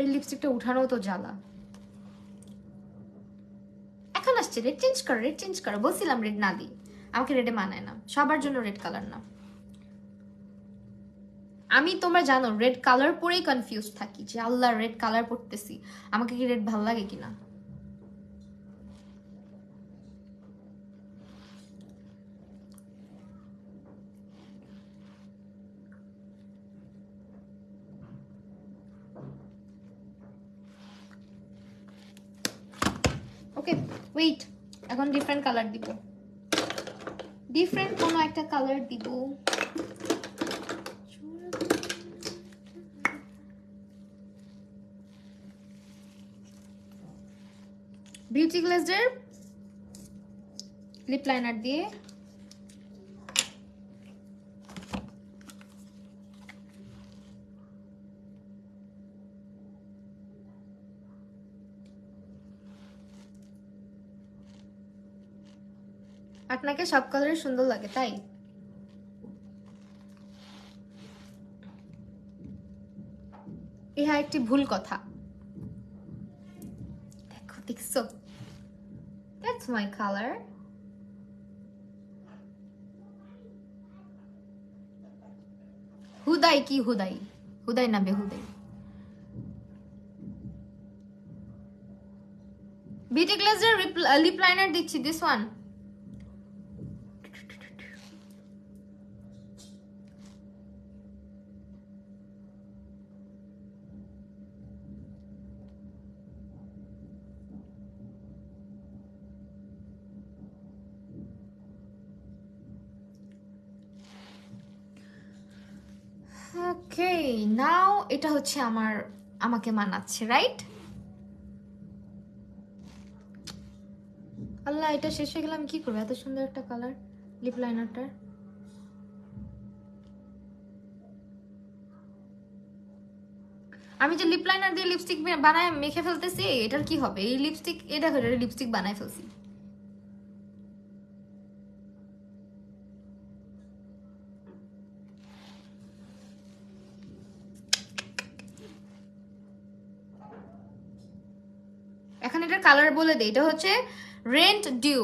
এই লিপস্টিকটা উঠানো তো জ্বালা। এখন আসছে রেড চেঞ্জ করো, বলছিলাম রেড না দিই, আমাকে রেডে মানায় না, সবার জন্য রেড কালার না। আমি, তোমরা জানো, রেড কালার পরেই কনফিউজ থাকি যে আল্লাহ রেড কালার পরতেছি, আমাকে কি রেড ভালো লাগে কিনা। ওকে ওয়েট, এখন ডিফারেন্ট কালার দিব, ডিফারেন্ট কোনো একটা কালার দিব। বিউটি গ্লেজের লিপ লাইনার দিয়ে আপনাকে সব কালারে সুন্দর লাগে তাই? ইহা একটি ভুল কথা। দেখো দেখছো, দ্যাটস মাই কালার। হুদাই কি হুদাই, হুদাই না বেহুদাই। বিউটি গ্লেজের লিপ লাইনার দিচ্ছি, দিস ওয়ান। ওকে নাও এটা হচ্ছে আমাকে মানাচ্ছে, রাইট? আল্লাহ, এটা শেষ হয়ে গেলে আমি কি করবো? এত সুন্দর একটা কালার লিপ লাইনারটার। আমি যে লিপ লাইনার দিয়ে লিপস্টিক বানায় মেখে ফেলতেছি, এটার কি হবে? এই লিপস্টিক, এটা লিপস্টিক বানায় ফেলছি। এখন এটার কালার বলে দেই, এটা হচ্ছে রেন্ট ডিউ।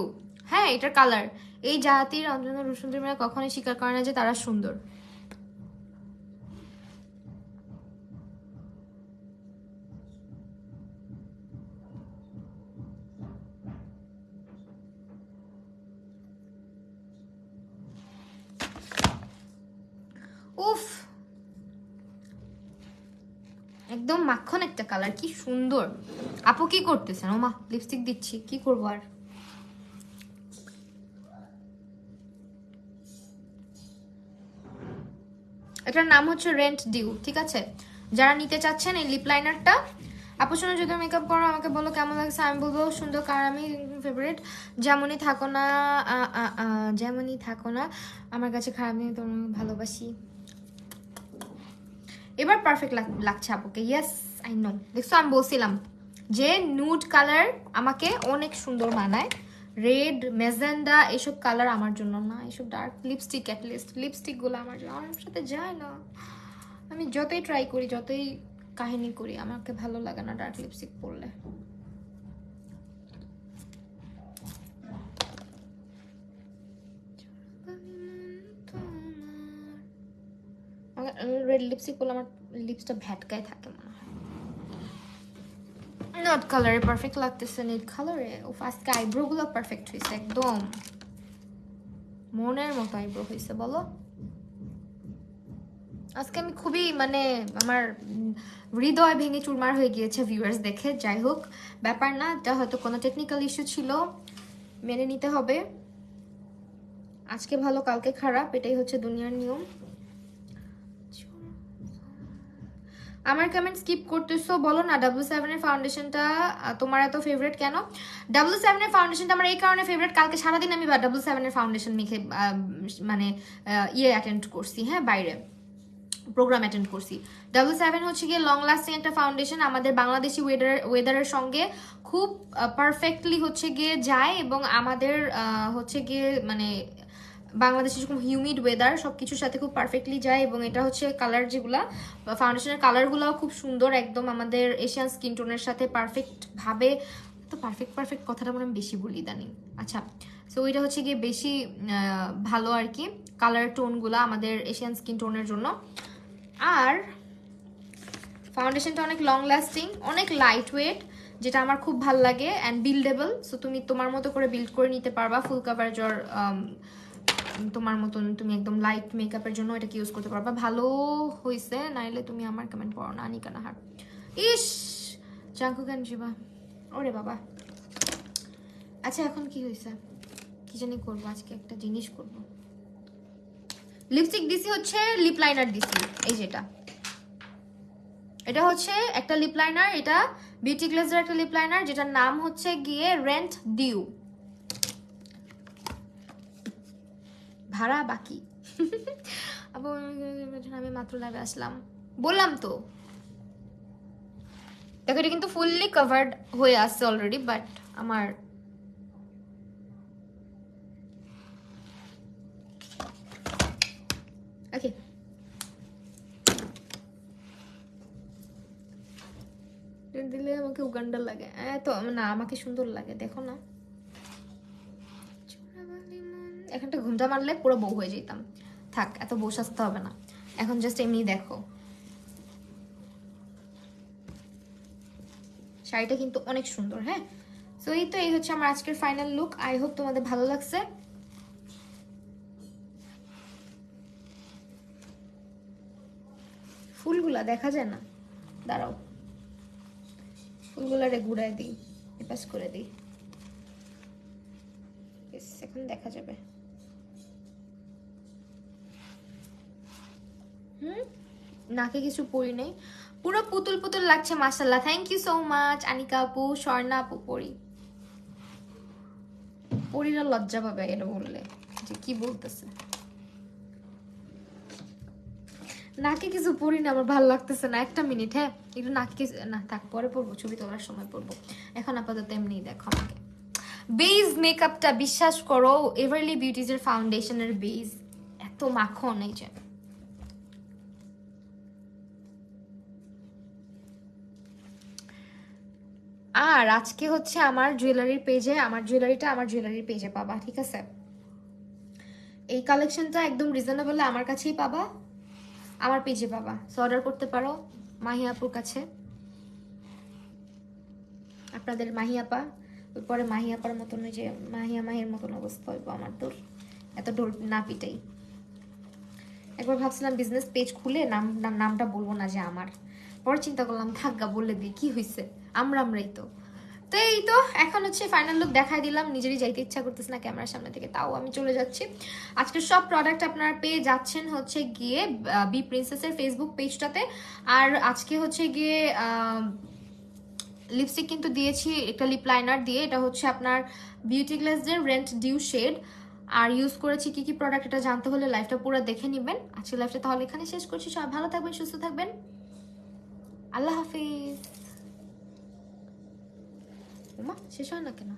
হ্যাঁ এটার কালার। এই জাতির অঞ্জনা রুসুন্দরীরা কখনোই স্বীকার করে না যে তারা সুন্দর। উফ, একদম মাখন একটা কালার, কি সুন্দর। আপু কি করতেছেন? ও মা, লিপস্টিক দিচ্ছি, কি করবো আর। এটার নাম হচ্ছে রেন্ট ডিউ, ঠিক আছে? যারা নিতে চাচ্ছেন এই লিপ লাইনারটা, আপু শোনো যদি মেকআপ করো আমাকে বলো কেমন লাগছে, আমি বলবো সুন্দর, কারণ আমি ফেভারিট। যেমনই থাকো না, যেমনই থাকো না আমার কাছে খারাপ নেই, তোমার ভালোবাসি। এবার পারফেক্ট লাগছে আপুকে, ইয়েস আই নো। দেখছো আমি বলছিলাম যে নুড কালার আমাকে অনেক সুন্দর মানায়, রেড মেজেন্ডা এসব কালার আমার জন্য না, এসব ডার্ক লিপস্টিক, অ্যাটলিস্ট লিপস্টিকগুলো আমার সাথে যায় না। আমি যতই ট্রাই করি, যতই কাহিনী করি, আমাকে ভালো লাগে না ডার্ক লিপস্টিক পরলে। রেড লিপস্টিক পরলে আমার লিপসটা ভ্যাটকায় থাকে মনে হয়। নট কালারে পারফেক্ট লাগতেছে, নিড কালারে। ও আজকে আইব্রো গুলো পারফেক্ট হয়েছে, একদম মনের মতো আইব্রো হয়েছে বলো। আজকে আমি খুবই মানে আমার হৃদয় ভেঙে চুরমার হয়ে গিয়েছে ভিউয়ার্স দেখে। যাই হোক, ব্যাপার না, এটা হয়তো কোনো টেকনিক্যাল ইস্যু ছিল, মেনে নিতে হবে। আজকে ভালো কালকে খারাপ, এটাই হচ্ছে দুনিয়ার নিয়ম। আমার কমেন্ট স্কিপ করতেছো, বলো না W7 এর ফাউন্ডেশনটা তোমার এত ফেভারিট কেন? W7 এর ফাউন্ডেশনটা আমার এই কারণে ফেভারিট, কালকে সারাদিন আমি W7 এর ফাউন্ডেশন মেখে মানে অ্যাটেন্ড করছি, হ্যাঁ বাইরে প্রোগ্রাম অ্যাটেন্ড করছি। W7 হচ্ছে গিয়ে লং লাস্টিং একটা ফাউন্ডেশন, আমাদের বাংলাদেশি ওয়েদারের সঙ্গে খুব পারফেক্টলি হচ্ছে গিয়ে যায়, এবং আমাদের হচ্ছে গিয়ে মানে বাংলাদেশে যেরকম হিউমিড ওয়েদার সব কিছুর সাথে খুব পারফেক্টলি যায়। এবং এটা হচ্ছে কালার যেগুলা ফাউন্ডেশনের কালারগুলোও খুব সুন্দর, একদম আমাদের এশিয়ান স্কিন টোনের সাথে পারফেক্ট ভাবে। তো পারফেক্ট কথাটা মনে আমি বেশি বলি ইদানিং। আচ্ছা, সো ওইটা হচ্ছে গিয়ে বেশি ভালো আর কি, কালার টোনগুলো আমাদের এশিয়ান স্কিন টোনের জন্য। আর ফাউন্ডেশনটা অনেক লং লাস্টিং, অনেক লাইট ওয়েট, যেটা আমার খুব ভাল লাগে, অ্যান্ড বিল্ডেবল। সো তুমি তোমার মতো করে বিল্ড করে নিতে পারবা, ফুল কাভারেজ অর তোমার মতন তুমি একদম লাইট মেকআপের জন্য এটাকে ইউজ করতে পারবা। ভালো হয়েছে, নাইলে তুমি আমার কমেন্ট পড়ো না, আনিকা নাহার। ইস জাঙ্কু গান জিবা, ওরে বাবা। আচ্ছা এখন কি হয়েছে, কি জানি করবো আজকে, একটা জিনিস করবো। লিপস্টিক দিছি হচ্ছে, লিপ লাইনার দিছি, এই যেটা, এটা হচ্ছে একটা লিপ লাইনার, এটা বিউটি গ্লেজের একটা লিপ লাইনার, যেটার নাম হচ্ছে গিয়ে রেন্ট ডিউ। ভাড়া বাকি আপু আমি মাত্র লাইভে আসলাম, বললাম তো। দেখো এটা কিন্তু ফুললি কভার্ড হয়ে আসছে অলরেডি, বাট আমার ওকে দিলে আমাকে উগান্ডা লাগে, তো না আমাকে সুন্দর লাগে, দেখো না। এখানটা ঘুমটা মারলে পুরো বউ হয়ে যেতাম। থাক, এত বউ সাজতে হবে না, এখন জাস্ট এমনি দেখো। শাড়িটা কিন্তু অনেক সুন্দর, হ্যাঁ। সো এই তো, এই হচ্ছে আমার আজকের ফাইনাল লুক। আই হোপ তোমাদের ভালো লাগছে। ফুলগুলা দেখা যায় না, দাঁড়াও, ফুলগুলারে ঘুরাই দিই, এপাশ করে দিই, এখন দেখা যাবে। নাকে কিছু পরি নেই, পুরো পুতুল পুতুল লাগছে মাশাআল্লাহ। Thank you so much Anika আপু, স্বর্ণা আপু। পরিরা লজ্জা পাবে এটা বললে, যে কি বলতেছে। নাকে কিছু পরি না, আমার ভালো লাগতেছে না। একটা মিনিট, হ্যাঁ একটু নাকে কিছু না থাক, পরে পরবো, ছবি তোলার সময় পরবো, এখন আপাতত এমনি দেখো আমাকে। বেজ মেকআপটা বিশ্বাস করো, এভারলি বিউটিজের ফাউন্ডেশনের বেজ এত মাখন, এই যে আর আজকে হচ্ছে আমার জুয়েলারির পেজে, আমার জুয়েলারির পেজে পাবা, ঠিক আছে? এই কালেকশনটা একদম রিজনেবল আমার কাছেই পাবা, আমার পেজে পাবা। সো অর্ডার করতে পারো মাহিয়াপুর কাছে, আপনাদের মাহিয়াপা। পরে মাহিয়াপার মতন ওই যে মাহির মতন অবস্থা হইব আমার, তোর এত ঢোল না পিটাই। একবার ভাবছিলাম বিজনেস পেজ খুলে নামটা বলবো না যে আমার, পরে চিন্তা করলাম থাকগা বলে দিই, কি হয়েছে, আমরাই তো। তো এই তো এখন হচ্ছে ফাইনাল লুক দেখাই দিলাম, নিজেরই যাইতে ইচ্ছা করতেছে না ক্যামেরার সামনে থেকে, তাও আমি চলে যাচ্ছি। আজকে সব প্রোডাক্ট আপনারা পেয়ে যাচ্ছেন হচ্ছে গিয়ে বি প্রিন্সেসের ফেসবুক পেজটাতে। আর আজকে হচ্ছে গিয়ে লিপস্টিক কিন্তু দিয়েছি একটা লিপ লাইনার দিয়ে, এটা হচ্ছে আপনার বিউটি গ্লেজের রেন্ট ডিউ শেড। আর ইউজ করেছি কি কি প্রোডাক্ট, এটা জানতে হলে লাইফটা পুরো দেখে নেবেন। আজকে লাইফটা তাহলে এখানে শেষ করছি, সবাই ভালো থাকবেন, সুস্থ থাকবেন, আল্লাহ হাফিজ। ওমা শেষ হয় না কেন?